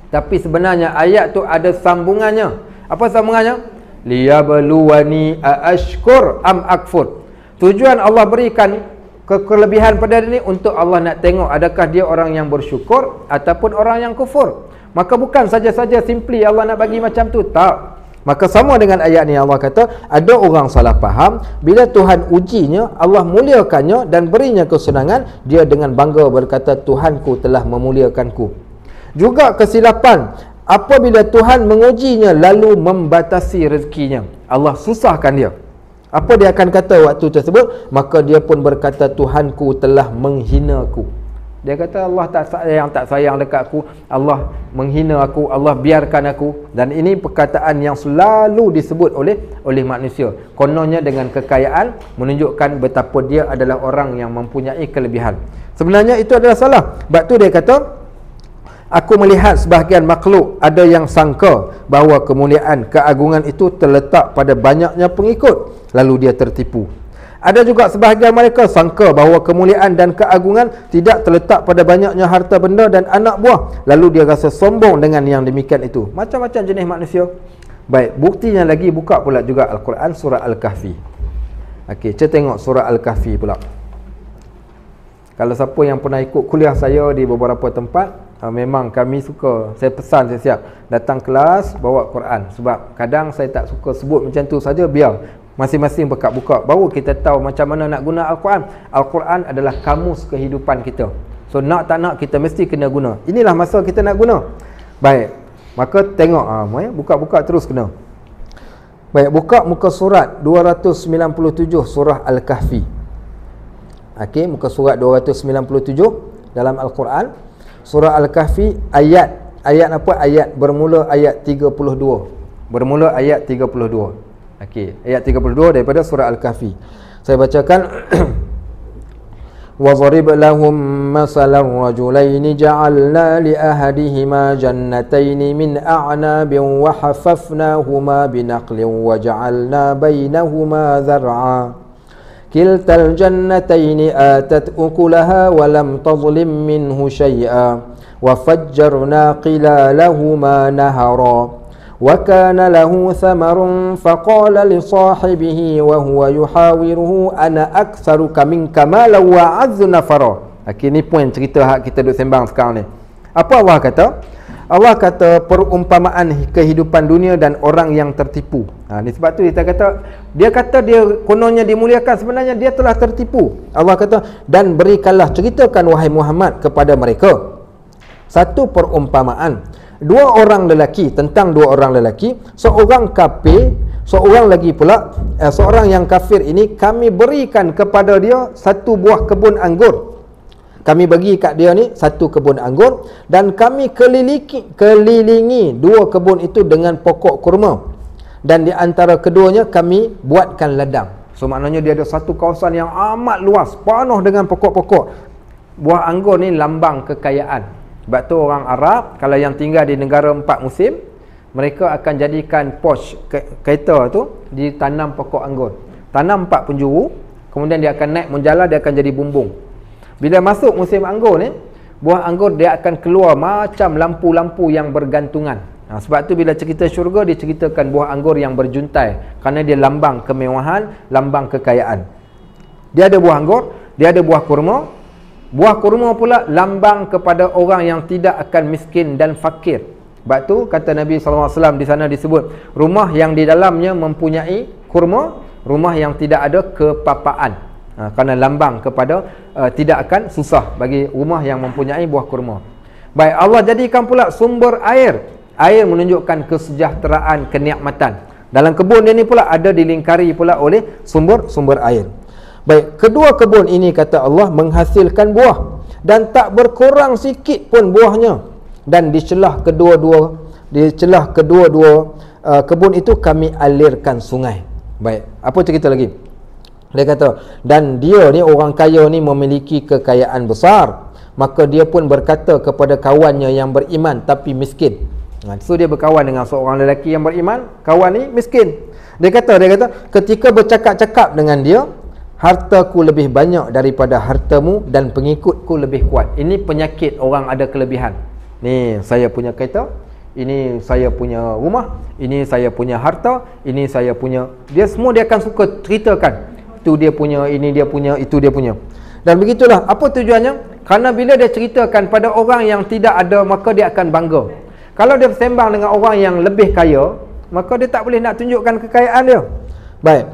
Tapi sebenarnya ayat tu ada sambungannya. Apa sambungannya? Liyabluwani aashkur am akfur. Tujuan Allah berikan kelebihan pada dia ni untuk Allah nak tengok adakah dia orang yang bersyukur ataupun orang yang kufur. Maka bukan saja-saja simply Allah nak bagi macam tu, tak. Maka sama dengan ayat ni, Allah kata ada orang salah faham, bila Tuhan ujinya, Allah muliakannya dan berinya kesenangan, dia dengan bangga berkata, Tuhanku telah memuliakanku. Juga kesilapan, apabila Tuhan mengujinya lalu membatasi rezekinya, Allah susahkan dia. Apa dia akan kata waktu tersebut? Maka dia pun berkata, Tuhanku telah menghinaku. Dia kata Allah tak sayang dekat aku, Allah menghina aku, Allah biarkan aku. Dan ini perkataan yang selalu disebut oleh manusia. Kononnya dengan kekayaan menunjukkan betapa dia adalah orang yang mempunyai kelebihan. Sebenarnya itu adalah salah. Sebab tu dia kata, aku melihat sebahagian makhluk ada yang sangka bahawa kemuliaan, keagungan itu terletak pada banyaknya pengikut, lalu dia tertipu. Ada juga sebahagian mereka sangka bahawa kemuliaan dan keagungan tidak terletak pada banyaknya harta benda dan anak buah, lalu dia rasa sombong dengan yang demikian itu. Macam-macam jenis manusia. Baik, buktinya lagi, buka pula juga Al-Quran surah Al-Kahfi. Okey, kita tengok surah Al-Kahfi pula. Kalau siapa yang pernah ikut kuliah saya di beberapa tempat, memang kami suka, saya pesan siap-siap datang kelas bawa Quran. Sebab kadang saya tak suka sebut macam tu saja, biar masing-masing buka-buka, baru kita tahu macam mana nak guna Al-Quran. Al-Quran adalah kamus kehidupan kita. So nak tak nak, kita mesti kena guna. Inilah masa kita nak guna. Baik, maka tengok, buka-buka terus kena. Baik, buka muka surat 297 surah Al-Kahfi. Okey, muka surat 297 dalam Al-Quran. Surah Al-Kahfi, ayat apa? Ayat bermula ayat 32. Bermula ayat 32. Okey, ayat 32 daripada surah Al-Kahfi. Saya bacakan. وَضَرِبْ لَهُمْ مَثَلَ الرَّجُلَيْنِ جَعَلْنَا لِأَحَدِهِمَا جَنَّتَيْنِ مِنْ أَعْنَابٍ وَحَفَّفْنَاهُمَا بِنَخْلٍ وَجَعَلْنَا بَيْنَهُمَا زَرْعًا كِلْتَا الْجَنَّتَيْنِ آتَتْ أُكُلَهَا وَلَمْ تَظْلِمْ مِنْهُ شَيْئًا وَفَجَّرْنَا خِلَالَهُمَا نَهَرًا وَكَانَ لَهُ ثَمَرٌ فَقَالَ لِصَاحِبِهِ وَهُوَ يُحَاوِرُهُ أَنَا أَكْثَرُكَ مِنْكَ مَالًا وَأَعَزُّ نَفَرًا. Ini poin cerita hak kita duk sembang sekarang ni. Apa Allah kata? Allah kata perumpamaan kehidupan dunia dan orang yang tertipu. Ni sebab tu dia kata dia kononnya dimuliakan, sebenarnya dia telah tertipu. Allah kata, dan berikanlah, ceritakan wahai Muhammad kepada mereka satu perumpamaan dua orang lelaki, tentang dua orang lelaki, seorang kafir, seorang lagi pula seorang yang kafir ini kami berikan kepada dia satu buah kebun anggur. Kami bagi kat dia ni satu kebun anggur, dan kami kelilingi dua kebun itu dengan pokok kurma, dan di antara keduanya kami buatkan ladang. So maknanya dia ada satu kawasan yang amat luas, penuh dengan pokok-pokok. Buah anggur ni lambang kekayaan. Sebab tu orang Arab kalau yang tinggal di negara 4 musim, mereka akan jadikan Porsche kereta tu ditanam pokok anggur. Tanam 4 penjuru, kemudian dia akan naik menjala, dia akan jadi bumbung. Bila masuk musim anggur ni, buah anggur dia akan keluar macam lampu-lampu yang bergantungan. Sebab tu bila cerita syurga, dia ceritakan buah anggur yang berjuntai, kerana dia lambang kemewahan, lambang kekayaan. Dia ada buah anggur, dia ada buah kurma. Buah kurma pula lambang kepada orang yang tidak akan miskin dan fakir. Sebab tu kata Nabi SAW di sana disebut, rumah yang di dalamnya mempunyai kurma, rumah yang tidak ada kepapaan. Kerana lambang kepada tidak akan susah bagi rumah yang mempunyai buah kurma. Baik, Allah jadikan pula sumber air. Air menunjukkan kesejahteraan, kenikmatan. Dalam kebun dia ni pula ada dilingkari pula oleh sumber air. Baik, kedua kebun ini kata Allah menghasilkan buah, dan tak berkurang sikit pun buahnya, dan di celah kedua-dua kebun itu kami alirkan sungai. Baik, apa cerita lagi? Dia kata, dan dia ni orang kaya ni memiliki kekayaan besar, maka dia pun berkata kepada kawannya yang beriman tapi miskin. So dia berkawan dengan seorang lelaki yang beriman, kawan ni miskin. Dia kata ketika bercakap-cakap dengan dia, hartaku lebih banyak daripada hartamu dan pengikutku lebih kuat. Ini penyakit orang ada kelebihan. Ni saya punya kereta, ini saya punya rumah, ini saya punya harta, ini saya punya. Dia semua dia akan suka ceritakan. Itu dia punya, ini dia punya, itu dia punya. Dan begitulah. Apa tujuannya? Kerana bila dia ceritakan pada orang yang tidak ada, maka dia akan bangga. Kalau dia bersembang dengan orang yang lebih kaya, maka dia tak boleh nak tunjukkan kekayaan dia. Baik,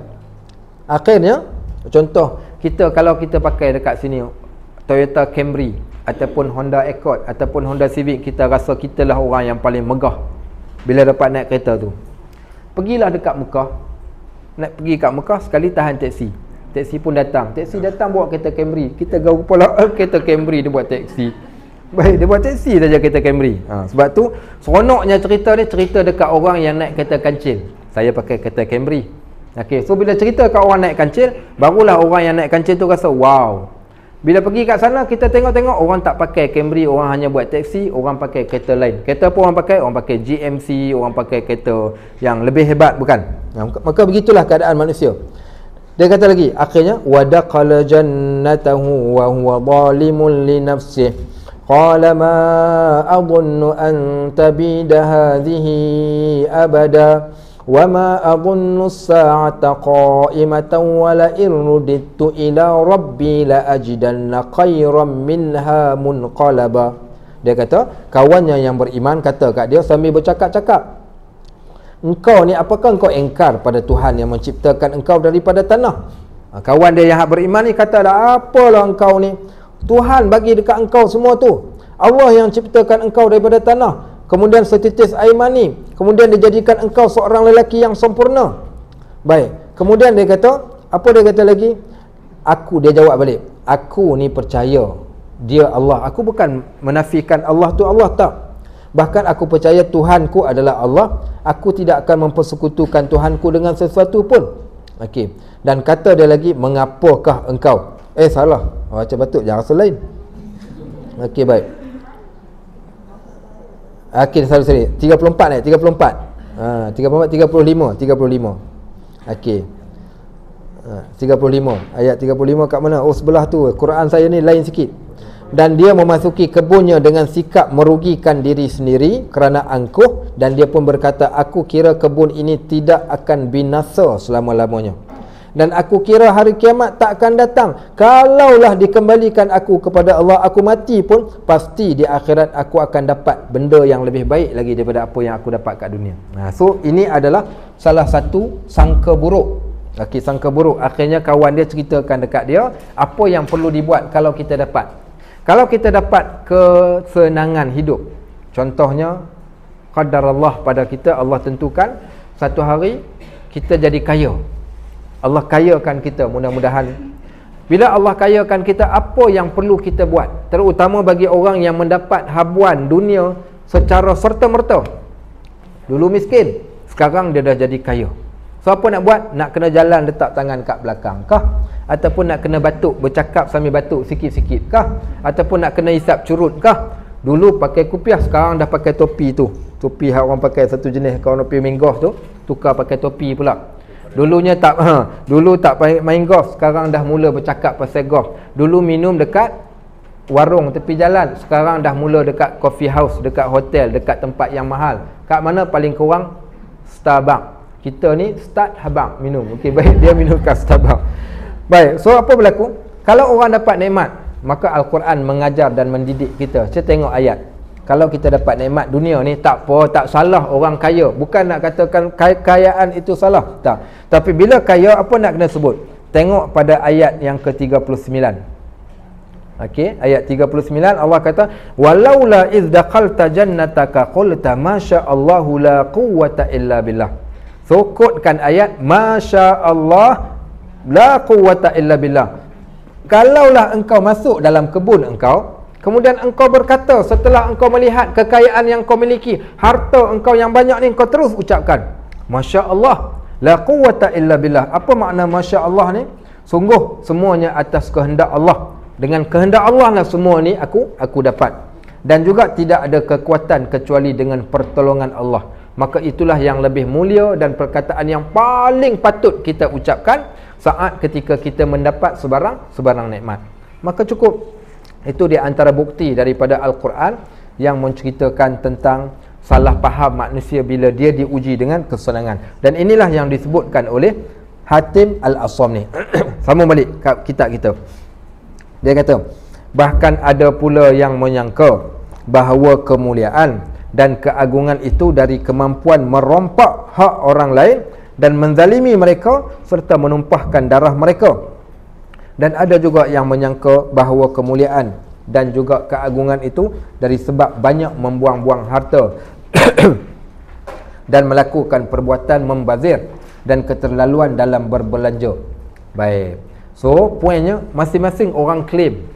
akhirnya contoh, kalau kita pakai dekat sini Toyota Camry ataupun Honda Accord ataupun Honda Civic, kita rasa kita lah orang yang paling megah bila dapat naik kereta tu. Pergilah dekat Mekah, pergi kat Mekah, sekali tahan taksi. Taksi pun datang. Taksi datang bawa kereta Camry. Kita gaul kepala, kereta Camry dia buat taksi. Baik, dia buat taksi saja kereta Camry. Sebab tu seronoknya cerita ni, cerita dekat orang yang naik kereta kancil. Saya pakai kereta Camry. Okey, so bila cerita kat orang naik kancil, barulah orang yang naik kancil tu rasa wow. Bila pergi kat sana, kita tengok-tengok orang tak pakai Camry, orang hanya buat taksi, orang pakai kereta lain. Kereta apa orang pakai? Orang pakai GMC, orang pakai kereta yang lebih hebat, bukan? Maka begitulah keadaan manusia. Dia kata lagi, akhirnya wadaqala jannatahu wa huwa zalimun li nafsihi qala ma adunnu an tabida hadhihi abada wa ma adunnu as-sa'ata qa'imatan wa la in rudidtu ila rabbi la ajidanna khairan minha munqalaba. Dia kata, kawannya yang beriman kata kat dia sambil bercakap-cakap, engkau ni apakah engkau engkar pada Tuhan yang menciptakan engkau daripada tanah? Kawan dia yang beriman ni kata, apalah engkau ni, Tuhan bagi dekat engkau semua tu. Allah yang ciptakan engkau daripada tanah, kemudian setitis air mani, kemudian dia jadikan engkau seorang lelaki yang sempurna. Baik, kemudian dia kata, apa dia kata lagi? Dia jawab balik, aku ni percaya dia Allah. Aku bukan menafikan Allah tu Allah, tak. Bahkan aku percaya Tuhanku adalah Allah. Aku tidak akan mempersekutukan Tuhanku dengan sesuatu pun. Okey. Dan kata dia lagi, mengapakah engkau? Salah. Baca batuk jangan rasa lain. Okey, baik. Okey, sorry. 34 34. 35. Okey. 35. Ayat 35 kat mana? Oh, sebelah tu. Quran saya ni lain sikit. Dan dia memasuki kebunnya dengan sikap merugikan diri sendiri kerana angkuh, dan dia pun berkata, aku kira kebun ini tidak akan binasa selama-lamanya, dan aku kira hari kiamat tak akan datang. Kalaulah dikembalikan aku kepada Allah, aku mati pun pasti di akhirat aku akan dapat benda yang lebih baik lagi daripada apa yang aku dapat kat dunia. So ini adalah salah satu sangka buruk. Okey, sangka buruk. Akhirnya kawan dia ceritakan dekat dia apa yang perlu dibuat kalau kita dapat. Kalau kita dapat kesenangan hidup, contohnya qadar Allah pada kita, Allah tentukan satu hari kita jadi kaya. Allah kayakan kita, mudah-mudahan. Bila Allah kayakan kita, apa yang perlu kita buat? Terutama bagi orang yang mendapat habuan dunia secara serta-merta. Dulu miskin, sekarang dia dah jadi kaya. So apa nak buat? Nak kena jalan letak tangan kat belakang kah? Ataupun nak kena batuk, bercakap sambil batuk sikit-sikit kah? Ataupun nak kena hisap curut kah? Dulu pakai kupiah, sekarang dah pakai topi tu. Topi yang orang pakai satu jenis, kalau nak pergi main golf tu, tukar pakai topi pula. Dulunya tak dulu tak main golf, sekarang dah mula bercakap pasal golf. Dulu minum dekat warung tepi jalan, sekarang dah mula dekat coffee house, dekat hotel, dekat tempat yang mahal. Kat mana paling kurang? Starbucks. Kita ni start habang minum. Okey, baik, dia minum kat Starbucks. Baik, so apa berlaku? Kalau orang dapat nikmat, maka Al-Quran mengajar dan mendidik kita. Saya tengok ayat. Kalau kita dapat nikmat dunia ni, tak apa, tak salah orang kaya. Bukan nak katakan kekayaan itu salah, tak. Tapi bila kaya, apa nak kena sebut? Tengok pada ayat yang ke-39. Okey, ayat 39 Allah kata, walaula iz dakhalta jannataka qulta masya Allahu la quwwata illa billah. So quotekan ayat masya Allah la quwwata illa billah. Kalaulah engkau masuk dalam kebun engkau, kemudian engkau berkata setelah engkau melihat kekayaan yang kau miliki, harta engkau yang banyak ni, engkau terus ucapkan masya Allah la quwwata illa billah. Apa makna masya Allah ni? Sungguh semuanya atas kehendak Allah. Dengan kehendak Allah lah semua ni aku dapat. Dan juga tidak ada kekuatan kecuali dengan pertolongan Allah. Maka itulah yang lebih mulia dan perkataan yang paling patut kita ucapkan saat ketika kita mendapat sebarang nikmat. Maka cukup. Itu di antara bukti daripada Al-Quran yang menceritakan tentang salah faham manusia bila dia diuji dengan kesenangan. Dan inilah yang disebutkan oleh Hatim Al-Asam ni. Sama balik kat kitab kita. Dia kata, bahkan ada pula yang menyangka bahawa kemuliaan dan keagungan itu dari kemampuan merompak hak orang lain dan menzalimi mereka serta menumpahkan darah mereka. Dan ada juga yang menyangka bahawa kemuliaan dan juga keagungan itu dari sebab banyak membuang-buang harta dan melakukan perbuatan membazir dan keterlaluan dalam berbelanja. Baik. So, poinnya masing-masing orang klaim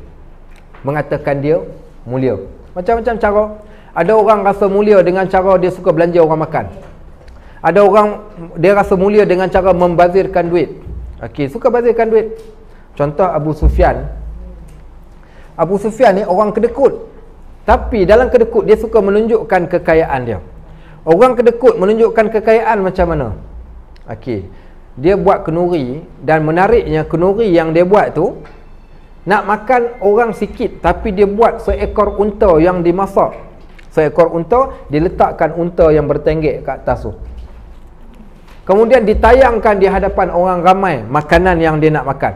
mengatakan dia mulia. Macam-macam cara. Ada orang rasa mulia dengan cara dia suka belanja orang makan. Ada orang dia rasa mulia dengan cara membazirkan duit. Okey, suka bazirkan duit. Contoh Abu Sufyan. Abu Sufyan ni orang kedekut. Tapi dalam kedekut dia suka menunjukkan kekayaan dia. Orang kedekut menunjukkan kekayaan macam mana? Okey. Dia buat kenuri, dan menariknya kenuri yang dia buat tu nak makan orang sikit, tapi dia buat seekor unta yang dimasak. Seekor unta, diletakkan unta yang bertenggek kat atas tu. Kemudian ditayangkan di hadapan orang ramai makanan yang dia nak makan.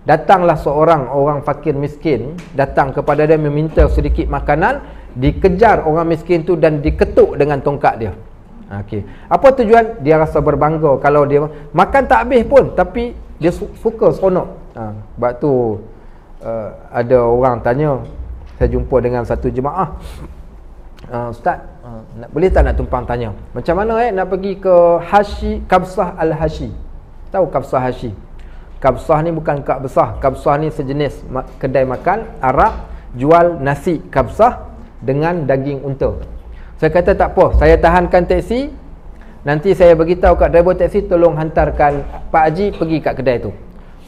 Datanglah seorang orang fakir miskin, datang kepada dia meminta sedikit makanan, dikejar orang miskin tu dan diketuk dengan tongkat dia. Okey. Apa tujuan? Dia rasa berbangga kalau dia makan tak habis pun, tapi dia suka seronok. Sebab tu ada orang tanya, saya jumpa dengan satu jemaah, Ustaz, boleh tak nak tumpang tanya, macam mana nak pergi ke Kabsah Al-Hashi? Tahu Kabsah Hashi? Kabsah ni bukan kak besar. Kabsah ni sejenis kedai makan Arab, jual nasi kabsah dengan daging unta. Saya kata tak apa, saya tahankan teksi, nanti saya beritahu kat driver teksi tolong hantarkan Pak Haji pergi kat kedai tu.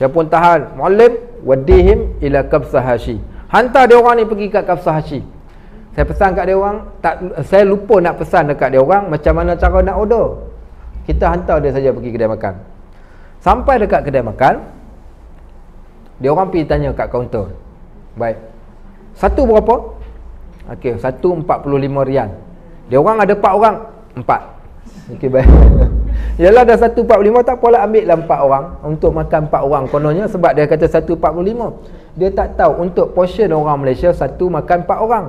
Saya pun tahan, Maulid wadihim ila Qabsahashi. Hantar dia orang ni pergi kat Qabsahashi. Saya pesan kat dia orang, saya lupa nak pesan dekat dia orang macam mana cara nak order. Kita hantar dia saja pergi kedai makan. Sampai dekat kedai makan, dia orang pergi tanya kat kaunter. Baik. Satu berapa? Okey, satu 45 rial. Dia orang ada 4 orang, 4. Okey, baik. Yalah dah 1.45, tak apalah, ambil lah 4 orang untuk makan 4 orang kononnya, sebab dia kata 1.45. Dia tak tahu untuk portion orang Malaysia satu makan 4 orang.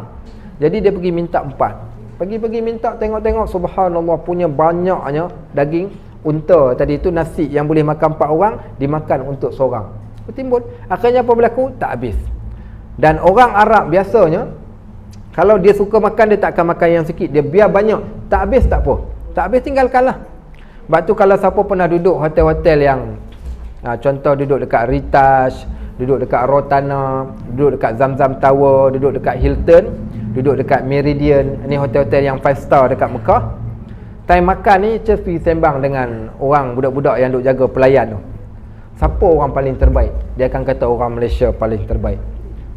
Jadi dia pergi minta 4. Pergi minta, tengok-tengok, subhanallah, punya banyaknya daging unta tadi tu, nasi yang boleh makan 4 orang dimakan untuk seorang. Bertimbun. Akhirnya apa berlaku? Tak habis. Dan orang Arab biasanya kalau dia suka makan, dia tak akan makan yang sikit, dia biar banyak. Tak habis tak apa, tak habis tinggalkanlah. Sebab tu kalau siapa pernah duduk hotel-hotel yang contoh duduk dekat Ritage, duduk dekat Rotana, duduk dekat Zamzam Tower, duduk dekat Hilton, duduk dekat Meridian, ni hotel-hotel yang 5 star dekat Mekah, time makan ni pergi sembang dengan orang budak-budak yang duk jaga pelayan tu. Siapa orang paling terbaik? Dia akan kata orang Malaysia paling terbaik.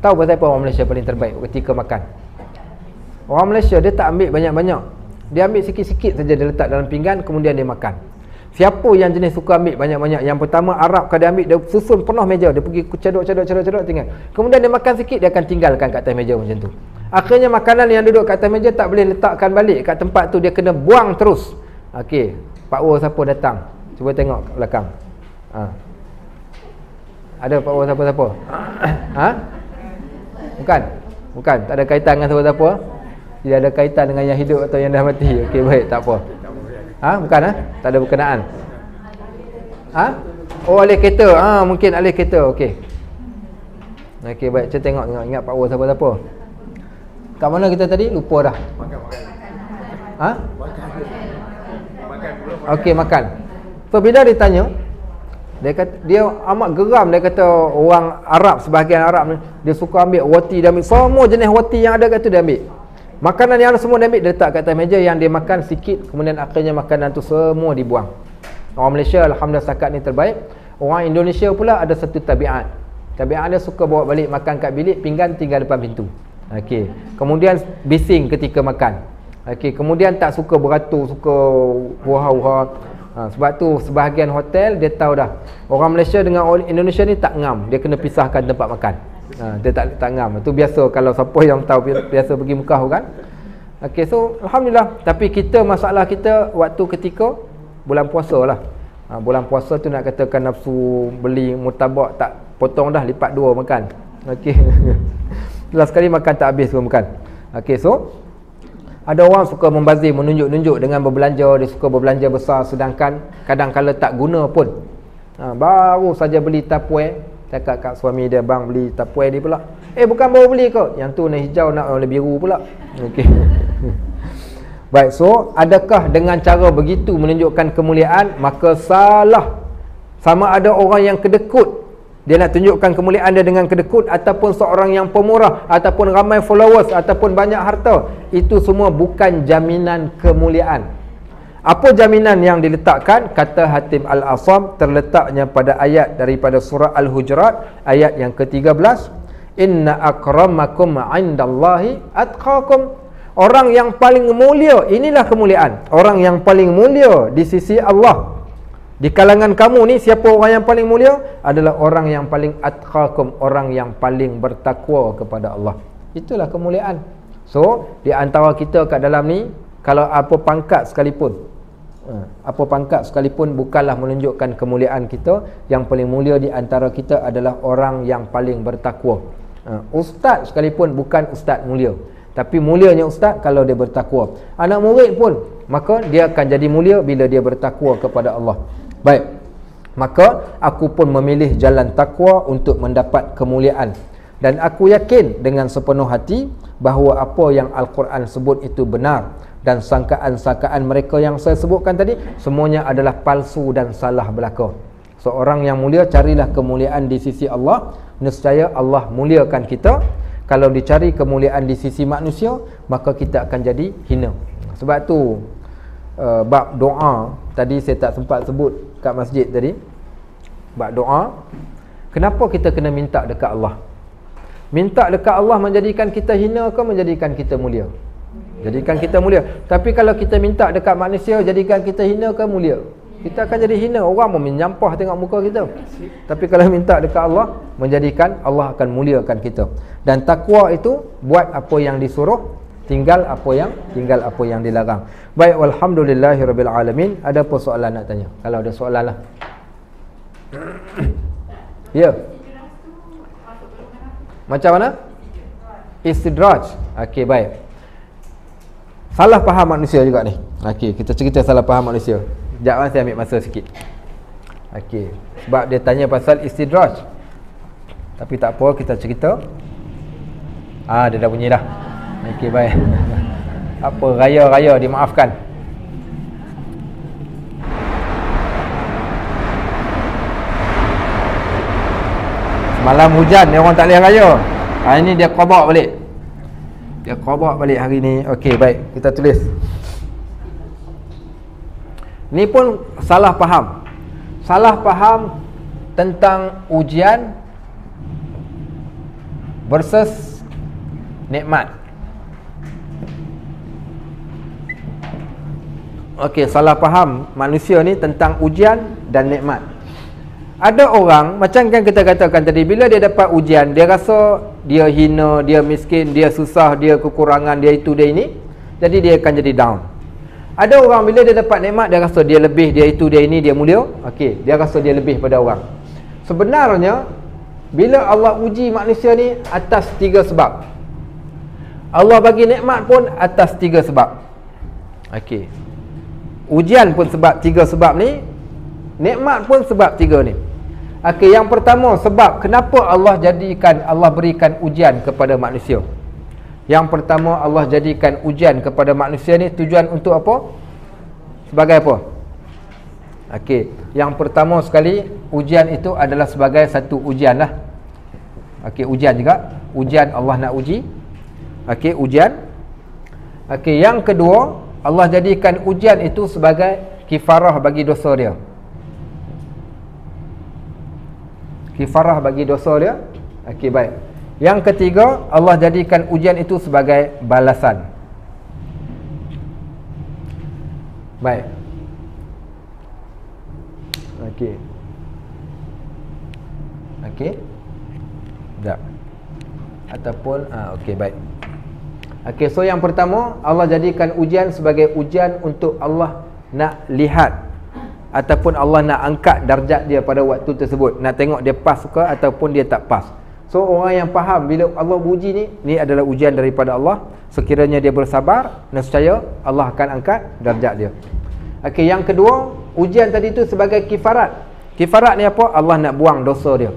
Tahu pasal apa orang Malaysia paling terbaik ketika makan? Orang Malaysia dia tak ambil banyak-banyak. Dia ambil sikit-sikit saja, dia letak dalam pinggan, kemudian dia makan. Siapa yang jenis suka ambil banyak-banyak? Yang pertama Arab, kalau dia ambil, dia susun penuh meja, dia pergi cedok tinggal. Kemudian dia makan sikit, dia akan tinggalkan kat atas meja macam tu. Akhirnya makanan yang duduk kat atas meja tak boleh letakkan balik kat tempat tu, dia kena buang terus. Okey, Pak Wo siapa datang? Cuba tengok kat belakang. Ada Pak Wo siapa-siapa? Bukan, tak ada kaitan dengan siapa-siapa. Tidak ada kaitan dengan yang hidup atau yang dah mati. Okey, baik, tak apa. Bukan tak ada berkenaan. Oh, alih kereta. Mungkin alih kereta. Okey. Okey, baik, saya tengok ingat Pak Wo siapa-siapa. Kat mana kita tadi? Lupa dah. Makan. Okey, makan. So bila ditanya, dia kata, dia amat geram, dia kata orang Arab, sebahagian Arab ni, dia suka ambil roti, dia ambil semua jenis roti yang ada kat tu dia ambil. Makanan yang semua dia ambil, dia letak kat atas meja, yang dia makan sikit, kemudian akhirnya makanan tu semua dibuang. Orang Malaysia alhamdulillah setakat ni terbaik. Orang Indonesia pula ada satu tabiat. Tabiat dia suka bawa balik makan kat bilik, pinggan tinggal depan pintu. Okey. Kemudian bising ketika makan. Okey, kemudian tak suka beratur, suka wah-wah. Sebab tu sebahagian hotel dia tahu dah, orang Malaysia dengan orang Indonesia ni tak ngam, dia kena pisahkan tempat makan. Dia tak ngam. Itu biasa kalau siapa yang tahu, biasa pergi Mekah kan. Okey, so alhamdulillah. Tapi kita, masalah kita waktu ketika bulan puasa lah. Bulan puasa tu nak katakan nafsu beli murtabak tak potong dah, lipat 2 makan. Okey. Last sekali makan tak habis pun makan. Okey, so ada orang suka membazir, menunjuk-nunjuk dengan berbelanja. Dia suka berbelanja besar, sedangkan kadang-kala tak guna pun. Baru saja beli tapuai, cakap kat suami dia, bang beli tapuai dia pula. Bukan baru beli kau, yang tu warna hijau, nak warna biru pula. Okey. Baik, so adakah dengan cara begitu menunjukkan kemuliaan? Maka salah. Sama ada orang yang kedekut, dia nak tunjukkan kemuliaan dia dengan kedekut, ataupun seorang yang pemurah, ataupun ramai followers, ataupun banyak harta, itu semua bukan jaminan kemuliaan. Apa jaminan yang diletakkan? Kata Hatim Al-Asam, terletaknya pada ayat daripada surah Al-Hujurat, ayat yang ke-13. Inna akramakum indallahi atqakum. Orang yang paling mulia, inilah kemuliaan. Orang yang paling mulia di sisi Allah. Di kalangan kamu ni, siapa orang yang paling mulia? Adalah orang yang paling atqakum, orang yang paling bertakwa kepada Allah. Itulah kemuliaan. So, di antara kita kat dalam ni, kalau apa pangkat sekalipun bukanlah menunjukkan kemuliaan kita. Yang paling mulia di antara kita adalah orang yang paling bertakwa. Ustaz sekalipun bukan ustaz mulia, tapi mulianya ustaz kalau dia bertakwa. Anak murid pun, maka dia akan jadi mulia bila dia bertakwa kepada Allah. Baik, maka aku pun memilih jalan takwa untuk mendapat kemuliaan. Dan aku yakin dengan sepenuh hati bahawa apa yang Al-Quran sebut itu benar. Dan sangkaan-sangkaan mereka yang saya sebutkan tadi, semuanya adalah palsu dan salah belaka. Seorang yang mulia, carilah kemuliaan di sisi Allah. Nescaya Allah muliakan kita. Kalau dicari kemuliaan di sisi manusia, maka kita akan jadi hina. Sebab tu bab doa tadi saya tak sempat sebut kat masjid tadi. Bab doa, Kenapa kita kena minta dekat Allah? Minta dekat Allah menjadikan kita hina ke menjadikan kita mulia? Jadikan kita mulia. Tapi kalau kita minta dekat manusia, jadikan kita hina ke mulia? Kita akan jadi hina. Orang mau menyampah tengok muka kita. Tapi kalau minta dekat Allah, menjadikan Allah akan muliakan kita. Dan takwa itu buat apa yang disuruh, tinggal apa yang dilarang. Baik, walhamdulillahirabbil alamin. Ada apa soalan nak tanya? Kalau ada soalan lah. Ya. Macam mana? Istidraj. Okey, baik. Salah faham manusia juga ni. Okey, kita cerita salah faham manusia. Sekejap, saya ambil masa sikit. Okey, sebab dia tanya pasal istidraj. Tapi tak apa, kita cerita. Dia dah bunyi dah. Okey, baik. Apa, raya-raya dimaafkan. Malam hujan, dia orang tak boleh raya. Ini dia qada balik. Dia qada balik hari ni. Okey, baik, kita tulis. Ni pun salah faham. Salah faham tentang ujian versus nikmat. Okey, salah faham manusia ni tentang ujian dan nikmat. Ada orang, macam kan kita katakan tadi, bila dia dapat ujian, dia rasa dia hina, dia miskin, dia susah, dia kekurangan, dia itu, dia ini. Jadi dia akan jadi down. Ada orang bila dia dapat nikmat, dia rasa dia lebih, dia itu, dia ini, dia mulia. Okey, dia rasa dia lebih pada orang. Sebenarnya, bila Allah uji manusia ni atas 3 sebab. Allah bagi nikmat pun atas 3 sebab. Okey. Ujian pun sebab 3 sebab ni, nikmat pun sebab 3 ni. Okey, yang pertama, sebab kenapa Allah berikan ujian kepada manusia. Yang pertama, Allah jadikan ujian kepada manusia ni tujuan untuk apa? Sebagai apa? Okey, yang pertama sekali, ujian itu adalah sebagai satu ujian lah. Okey, ujian juga. Ujian, Allah nak uji. Okey, ujian. Okey, yang kedua, Allah jadikan ujian itu sebagai kifarah bagi dosa dia. Kifarah bagi dosa dia. Okey, baik. Yang ketiga, Allah jadikan ujian itu sebagai balasan. Baik. Okey. Okey. Tak. Ataupun okey, baik. Okey, so yang pertama, Allah jadikan ujian sebagai ujian untuk Allah nak lihat ataupun Allah nak angkat darjat dia pada waktu tersebut, nak tengok dia pas ke ataupun dia tak pas. So orang yang faham bila Allah uji ni adalah ujian daripada Allah. Sekiranya dia bersabar, nescaya Allah akan angkat darjat dia. Okey, yang kedua, ujian tadi tu sebagai kifarat. Kifarat ni apa? Allah nak buang dosa dia.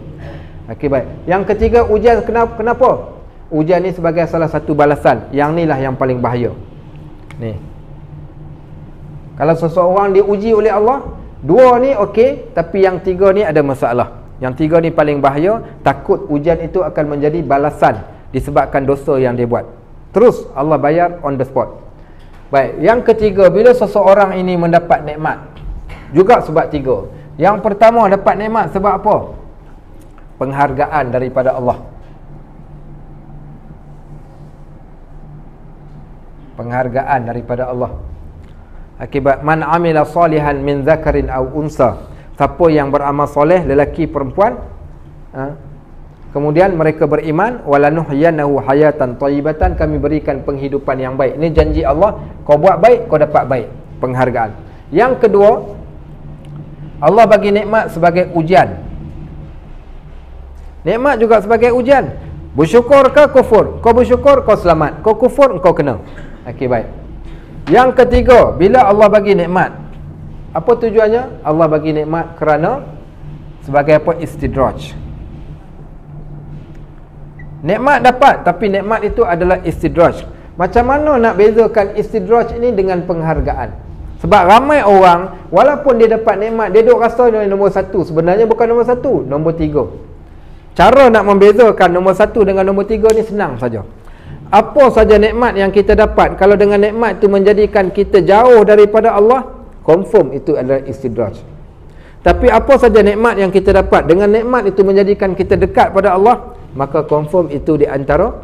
Okey, baik. Yang ketiga, ujian kenapa? Ujian ni sebagai salah satu balasan. Yang ni lah yang paling bahaya. Ni. Kalau seseorang diuji oleh Allah, 2 ni okey, tapi yang 3 ni ada masalah. Yang 3 ni paling bahaya. Takut ujian itu akan menjadi balasan disebabkan dosa yang dia buat. Terus Allah bayar on the spot. Baik, yang ketiga, bila seseorang ini mendapat nikmat, juga sebab 3. Yang pertama, dapat nikmat sebab apa? Penghargaan daripada Allah. Penghargaan daripada Allah. Akibat man amila salihan min zakarin aw unsa. Siapa yang beramal soleh, lelaki perempuan, kemudian mereka beriman, walanuhyanahu hayatan thayyibatan, kami berikan penghidupan yang baik. Ini janji Allah, kau buat baik, kau dapat baik. Penghargaan. Yang kedua, Allah bagi nikmat sebagai ujian. Nikmat juga sebagai ujian. Bersyukur ke kufur? Kau bersyukur, kau selamat. Kau kufur, kau kena. Okey, baik. Yang ketiga, bila Allah bagi nikmat, apa tujuannya? Allah bagi nikmat kerana sebagai apa? Istidraj. Nikmat dapat, tapi nikmat itu adalah istidraj. Macam mana nak bezakan istidraj ini dengan penghargaan? Sebab ramai orang, walaupun dia dapat nikmat, dia duk rasa dia nombor 1. Sebenarnya bukan nombor 1, nombor 3. Cara nak membezakan nombor 1 dengan nombor 3 ni senang saja. Apa saja nikmat yang kita dapat, kalau dengan nikmat itu menjadikan kita jauh daripada Allah, confirm itu adalah istidraj. Tapi apa saja nikmat yang kita dapat, dengan nikmat itu menjadikan kita dekat pada Allah, maka confirm itu di antara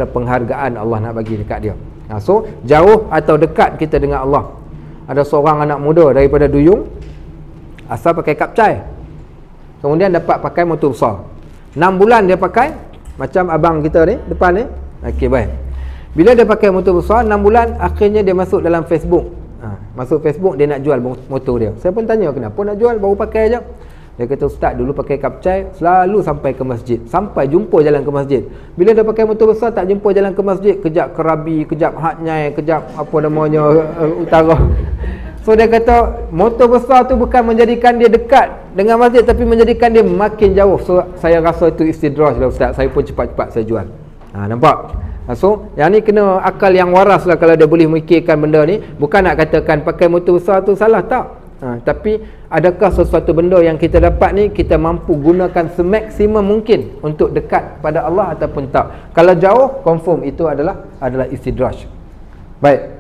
penghargaan Allah nak bagi dekat dia. So jauh atau dekat kita dengan Allah. Ada seorang anak muda daripada Duyung, asal pakai kapcai, kemudian dapat pakai motor besar. 6 bulan dia pakai, macam abang kita ni depan ni. Okey, baik. Bila dia pakai motor besar 6 bulan, akhirnya dia masuk dalam Facebook. Masuk Facebook, dia nak jual motor dia. Saya pun tanya, kenapa nak jual, baru pakai je. Dia kata, ustaz dulu pakai kapcai, selalu sampai ke masjid, sampai jumpa jalan ke masjid. Bila dia pakai motor besar, tak jumpa jalan ke masjid, kejap Kerabi, kejap Hatnyai, kejap apa namanya Utara. So dia kata, motor besar tu bukan menjadikan dia dekat dengan masjid, tapi menjadikan dia makin jauh. So saya rasa itu istidraj lah ustaz, saya pun cepat-cepat saya jual. Nampak? So yang ni kena akal yang waras lah kalau dia boleh memikirkan benda ni. Bukan nak katakan pakai motor besar tu salah, tak. Tapi adakah sesuatu benda yang kita dapat ni kita mampu gunakan semaksimum mungkin untuk dekat pada Allah ataupun tak. Kalau jauh, confirm itu adalah istidraj. Baik,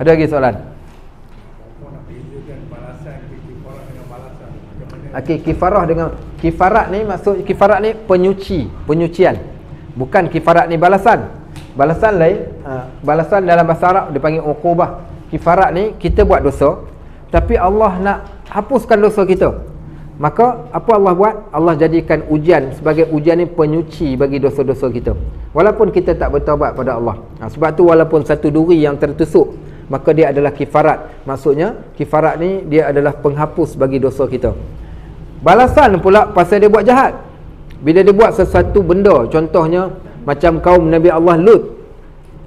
ada lagi soalan? Okey, kifarah dengan kifarat ni, maksud kifarat ni penyucian. Bukan kifarat ni balasan. Balasan lain. Balasan dalam bahasa Arab dipanggil uqubah. Kifarat ni kita buat dosa, tapi Allah nak hapuskan dosa kita. Maka apa Allah buat? Allah jadikan ujian sebagai ujian ni penyuci bagi dosa-dosa kita. Walaupun kita tak bertaubat pada Allah. Sebab tu walaupun satu duri yang tertusuk, maka dia adalah kifarat. Maksudnya kifarat ni dia adalah penghapus bagi dosa kita. Balasan pula pasal dia buat jahat. Bila dia buat sesuatu benda, contohnya macam kaum Nabi Allah Lut.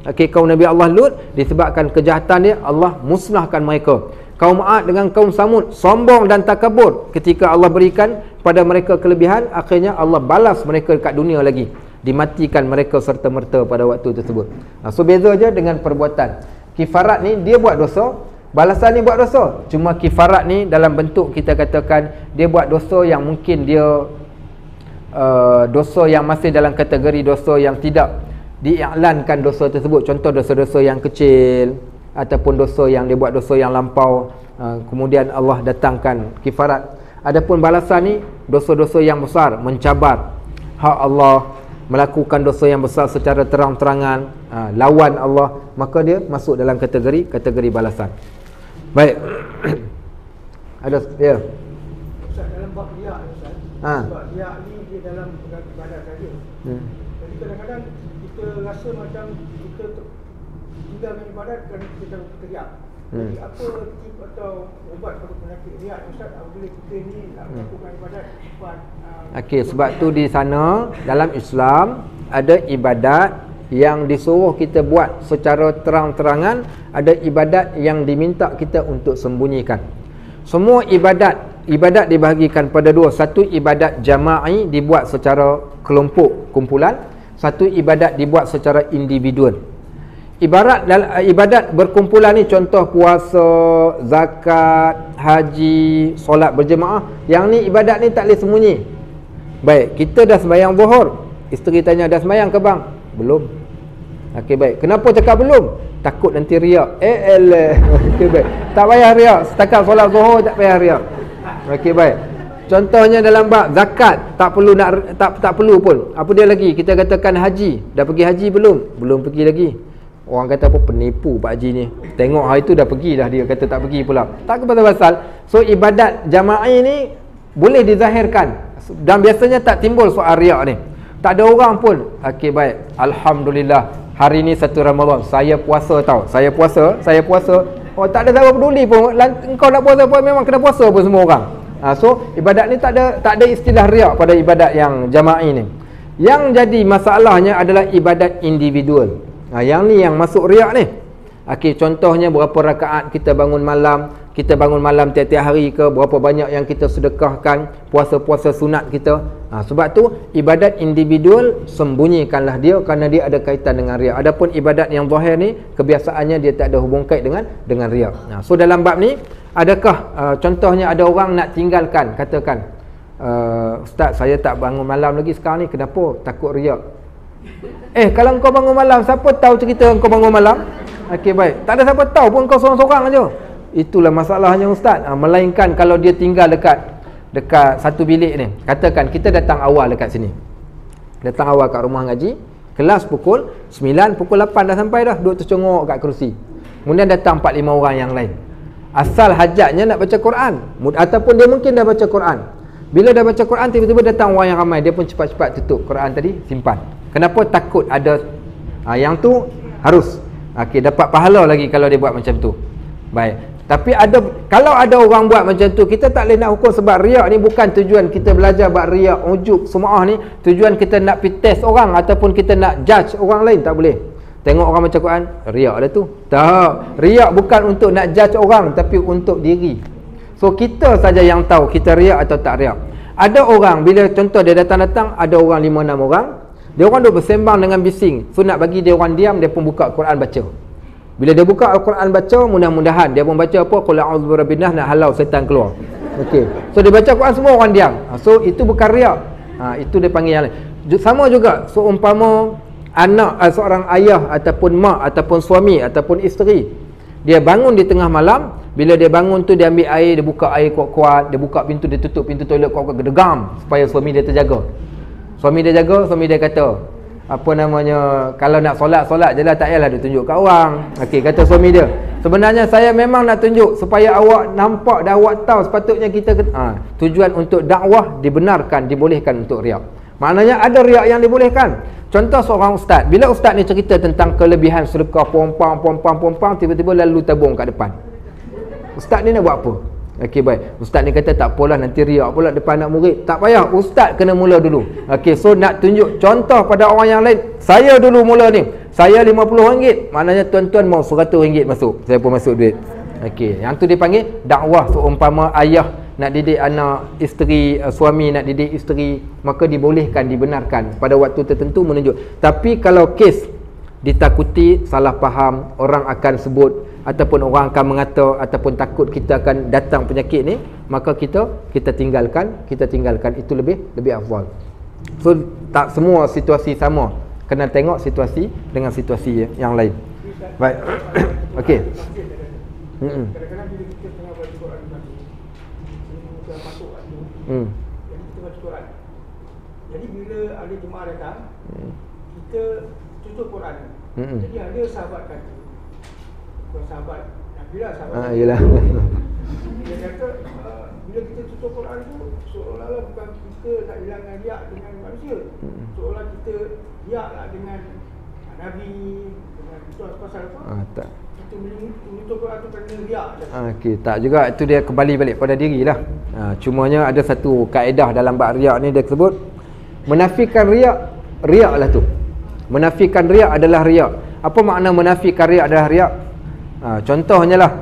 Okey, kaum Nabi Allah Lut, disebabkan kejahatan dia, Allah musnahkan mereka. Kaum Ad dengan kaum Samud sombong dan takabur. Ketika Allah berikan pada mereka kelebihan, akhirnya Allah balas mereka dekat dunia lagi. Dimatikan mereka serta-merta pada waktu tersebut. So beza je dengan perbuatan. Kifarat ni dia buat dosa, balasan ni buat dosa. Cuma kifarat ni dalam bentuk kita katakan dia buat dosa yang mungkin dia dosa yang masih dalam kategori dosa yang tidak diiklankan dosa tersebut. Contoh dosa-dosa yang kecil ataupun dosa yang dia buat dosa yang lampau, kemudian Allah datangkan kifarat. Adapun balasan ni dosa-dosa yang besar, mencabar hak Allah, melakukan dosa yang besar secara terang-terangan, lawan Allah, maka dia masuk dalam kategori balasan. Baik. Ada ya. Ustaz, dalam bab riak Ustaz. Sebab riak ni dia dalam ibadat saja. Jadi kadang-kadang kita rasa macam kita tinggalkan ibadat kerana kita teriak. Jadi apa tip atau ubat pada penyakit riak Ustaz apabila kita ni nak melakukan ibadat buat Okey, sebab tu di sana dalam Islam ada ibadat yang disuruh kita buat secara terang-terangan, ada ibadat yang diminta kita untuk sembunyikan. Semua ibadat dibahagikan pada dua. Satu ibadat jama'i dibuat secara kelompok, kumpulan. Satu ibadat dibuat secara individual. Ibadat berkumpulan ni contoh puasa, zakat, haji, solat berjemaah. Yang ni ibadat ni tak boleh sembunyi. Baik, kita dah sembahyang zuhur. Isteri tanya, dah sembahyang ke bang? Belum. Okey, baik. Kenapa cakap belum? Takut nanti riak. Okey, baik. Tak payah riak. Setakat solat zuhur tak payah riak. Okey, baik. Contohnya dalam bab zakat, tak perlu tak perlu pun. Apa dia lagi? Kita katakan haji. Dah pergi haji belum? Belum pergi lagi. Orang kata apa, penipu Pak Haji ni. Tengok hari tu dah pergi dah, dia kata tak pergi pula. Tak pasal-pasal. So ibadat jama'i ni boleh dizahirkan. Dan biasanya tak timbul soal riak ni. Tak ada orang pun. Okey, baik. Alhamdulillah. Hari ni 1 Ramadan. Saya puasa tau. Saya puasa. Oh, tak ada siapa peduli pun. Engkau nak puasa pun memang kena puasa pun semua orang. So ibadat ni tak ada istilah riak pada ibadat yang jama'i ni. Yang jadi masalahnya adalah ibadat individual. Yang ni yang masuk riak ni. Okey, contohnya berapa rakaat kita bangun malam tiap-tiap hari ke, berapa banyak yang kita sedekahkan, puasa-puasa sunat kita. Sebab tu ibadat individual sembunyikanlah dia kerana dia ada kaitan dengan riak. Adapun ibadat yang zahir ni kebiasaannya dia tak ada hubung kait dengan riak. So dalam bab ni adakah contohnya ada orang nak tinggalkan, katakan ustaz saya tak bangun malam lagi sekarang ni, kenapa? Takut riak. Kalau engkau bangun malam, siapa tahu cerita engkau bangun malam? Okey, baik. Tak ada siapa tahu pun, kau seorang-seorang aja. Itulah masalahnya ustaz. Melainkan kalau dia tinggal dekat satu bilik ni. Katakan kita datang awal dekat sini. Datang awal kat rumah ngaji, kelas pukul 9, pukul 8 dah sampai dah, duduk tercongok kat kerusi. Kemudian datang 4-5 orang yang lain. Asal hajatnya nak baca Quran, ataupun dia mungkin dah baca Quran. Bila dah baca Quran, tiba-tiba datang orang yang ramai, dia pun cepat-cepat tutup Quran tadi, simpan. Kenapa? Takut ada yang tu harus dapat pahala lagi kalau dia buat macam tu. Baik. Tapi kalau ada orang buat macam tu, kita tak boleh nak hukum, sebab riak ni bukan tujuan kita belajar buat riak, ujub, sum'ah ni tujuan kita nak pergi test orang ataupun kita nak judge orang lain, tak boleh. Tengok orang baca Quran, riak dah tu. Tak. Riak bukan untuk nak judge orang, tapi untuk diri. So kita saja yang tahu kita riak atau tak riak. Ada orang bila contoh dia datang-datang, ada orang 5-6 orang, dia orang duk bersembang dengan bising. So nak bagi dia orang diam, dia pun buka Quran baca. Bila dia buka Al-Quran baca, mudah-mudahan dia pun baca apa? Qul a'udzu birabbin nas, nak halau setan keluar. Okey. So dia baca Quran, semua orang diam. So itu bukan riak. Itu dia panggil yang lain. Sama juga seumpama anak, seorang ayah ataupun mak ataupun suami ataupun isteri, dia bangun di tengah malam. Bila dia bangun tu, dia ambil air, dia buka air kuat-kuat, dia buka pintu, dia tutup pintu toilet kuat-kuat, gedegam supaya suami dia terjaga. Suami dia jaga, suami dia kata apa namanya, kalau nak solat je lah, tak payahlah dia tunjuk kat orang. Okey, kata suami dia, sebenarnya saya memang nak tunjuk supaya awak nampak dan awak tahu sepatutnya kita tujuan untuk dakwah dibenarkan, dibolehkan untuk riak. Maknanya ada riak yang dibolehkan. Contoh seorang ustaz, bila ustaz ni cerita tentang kelebihan sedekah pompang, tiba-tiba lalu tabung kat depan. Ustaz ni nak buat apa? Okey, baik. Ustaz ni kata tak apalah, nanti riak pula depan anak murid. Tak payah, ustaz kena mula dulu. Okey, so nak tunjuk contoh pada orang yang lain. Saya dulu mula ni. Saya RM50. Maknanya tuan-tuan mau RM100 masuk. Saya pun masuk duit. Okey, yang tu dipanggil dakwah. Seumpama ayah nak didik anak, isteri, suami nak didik isteri, maka dibolehkan, dibenarkan pada waktu tertentu menunjuk. Tapi kalau kes ditakuti, salah faham, orang akan sebut ataupun orang akan mengata ataupun takut kita akan datang penyakit ni, maka kita tinggalkan, itu lebih afdal. So tak semua situasi sama, kena tengok situasi dengan situasi yang lain. Baik. Okey. Kadang-kadang bila kita tengah baca Quran kita masuk waktu, jadi kita baca Quran. Jadi bila ada jemaah datang, kita tutup Quran. Jadi ada sahabat kata, bukan sahabat Nabilah, sahabat yelah. Dia kata bila kita tutup Quran tu, seolah-olah bukan kita nak hilangkan riak dengan manusia, seolah kita riak lah dengan Nabi, dengan itu pasal apa? Tak. Kita menutup Quran tu kerana riak. Okey, tak juga, itu dia kembali balik pada diri lah. Cumanya ada satu kaedah dalam bab riak ni, dia sebut menafikan riak, riak lah tu. Menafikan riak adalah riak. Apa makna menafikan riak adalah riak? Contohnya lah,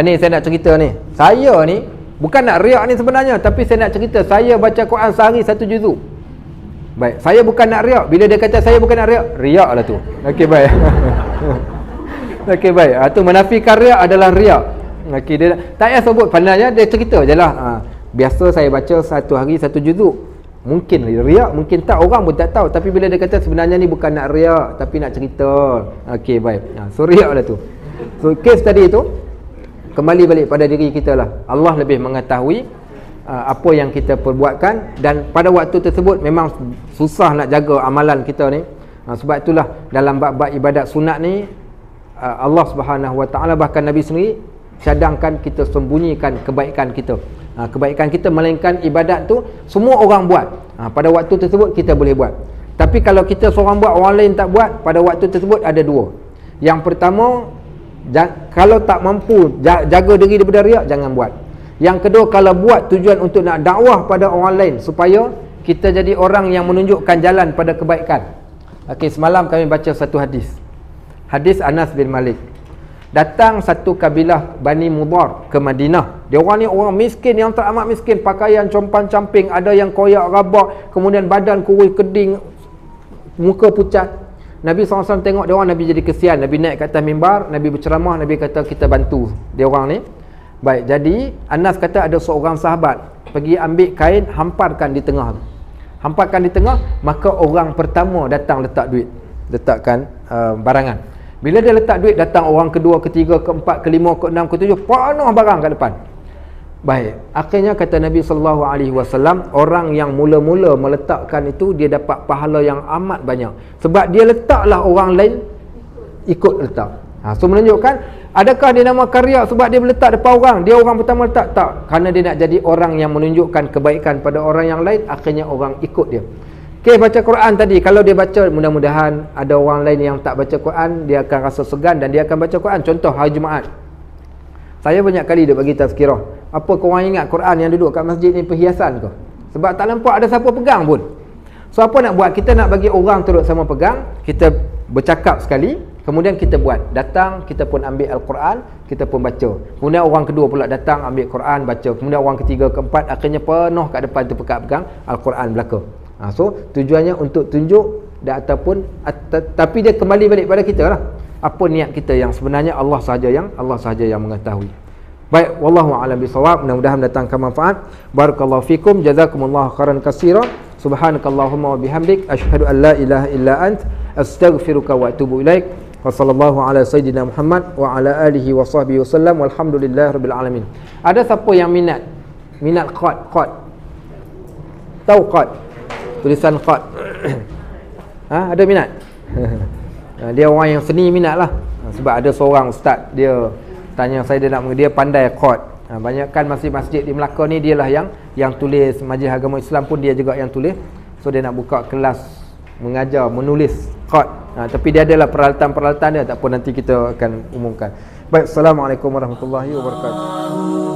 ni saya nak cerita ni. Saya ni bukan nak riak ni sebenarnya, tapi saya nak cerita saya baca Quran sehari 1 juzuk. Baik, saya bukan nak riak. Bila dia kata saya bukan nak riak, riak lah tu. Okey, baik. Okey, baik. Tu menafikan riak adalah riak. Okey, dia tak payah sebut pandanya, dia cerita je lah. Biasa saya baca 1 hari 1 juzuk. Mungkin riak, mungkin tak, orang pun tak tahu. Tapi bila dia kata sebenarnya ni bukan nak riak, tapi nak cerita. Okey, baik. So riak lah tu. So kes tadi tu kembali balik pada diri kita lah. Allah lebih mengetahui apa yang kita perbuatkan, dan pada waktu tersebut memang susah nak jaga amalan kita ni. Sebab itulah dalam bab-bab ibadat sunat ni, Allah Subhanahu Wa Taala, bahkan Nabi sendiri cadangkan kita sembunyikan kebaikan kita. Kebaikan kita, melainkan ibadat tu semua orang buat. Pada waktu tersebut kita boleh buat. Tapi kalau kita seorang buat, orang lain tak buat, pada waktu tersebut ada dua. Yang pertama, kalau tak mampu jaga diri daripada riak, jangan buat. Yang kedua, kalau buat tujuan untuk nak dakwah pada orang lain, supaya kita jadi orang yang menunjukkan jalan pada kebaikan. Okey, semalam kami baca satu hadis. Hadis Anas bin Malik. Datang satu kabilah Bani Mudhar ke Madinah. Dia orang ni orang miskin yang teramat miskin, pakaian compang-camping, ada yang koyak rabak, kemudian badan kurus keding, muka pucat. Nabi SAW tengok dia orang, Nabi jadi kesian. Nabi naik ke atas mimbar, Nabi berceramah, Nabi kata kita bantu dia orang ni. Baik, jadi Anas kata ada seorang sahabat pergi ambil kain, hamparkan di tengah. Hamparkan di tengah, maka orang pertama datang letak duit, letakkan barangan. Bila dia letak duit, datang orang kedua, ketiga, keempat, kelima, keenam, ketujuh, penuh barang kat depan. Baik, akhirnya kata Nabi SAW, orang yang mula-mula meletakkan itu, dia dapat pahala yang amat banyak. Sebab dia letaklah orang lain ikut letak. So menunjukkan, adakah dia nama karya sebab dia meletak depan orang? Dia orang pertama letak? Tak. Kerana dia nak jadi orang yang menunjukkan kebaikan pada orang yang lain, akhirnya orang ikut dia. Baca Quran tadi, kalau dia baca, mudah-mudahan ada orang lain yang tak baca Quran, dia akan rasa segan dan dia akan baca Quran. Contoh hari Jumaat, saya banyak kali dia bagi tazkirah, apa korang ingat Quran yang duduk kat masjid ni perhiasan ke? Sebab tak nampak ada siapa pegang pun. So apa nak buat? Kita nak bagi orang turut sama pegang, kita bercakap sekali, kemudian kita buat, datang, kita pun ambil Al-Quran, kita pun baca. Kemudian orang kedua pula datang, ambil Quran, baca. Kemudian orang ketiga, keempat, akhirnya penuh kat depan tu pegang Al-Quran belaka. So tujuannya untuk tunjuk dan ataupun tapi dia kembali balik pada kita lah. Apa niat kita yang sebenarnya Allah sahaja yang mengetahui. Baik, wallahu a'lam bisawab. Mudah-mudahan mendatangkan manfaat. Barakallahu fikum, jazakumullahu khairan katsira. Subhanakallahumma wa bihamdik, asyhadu an la ilaha illa ant, astaghfiruka wa atubu ilaik. Wa sallallahu ala sayyidina Muhammad wa ala alihi wa sahbihi wasallam. Walhamdulillahirabbil alamin. Ada siapa yang minat qad? Tahu qad? Tulisan qad. Ada minat? Dia orang yang seni minat lah. Sebab ada seorang ustaz, dia tanya saya, dia pandai qad. Banyakkan masjid-masjid di Melaka ni dialah yang tulis. Majlis Agama Islam pun dia juga yang tulis. So dia nak buka kelas mengajar menulis qad. Tapi dia adalah peralatan-peralatan dia, tak apa nanti kita akan umumkan. Baik, assalamualaikum warahmatullahi wabarakatuh.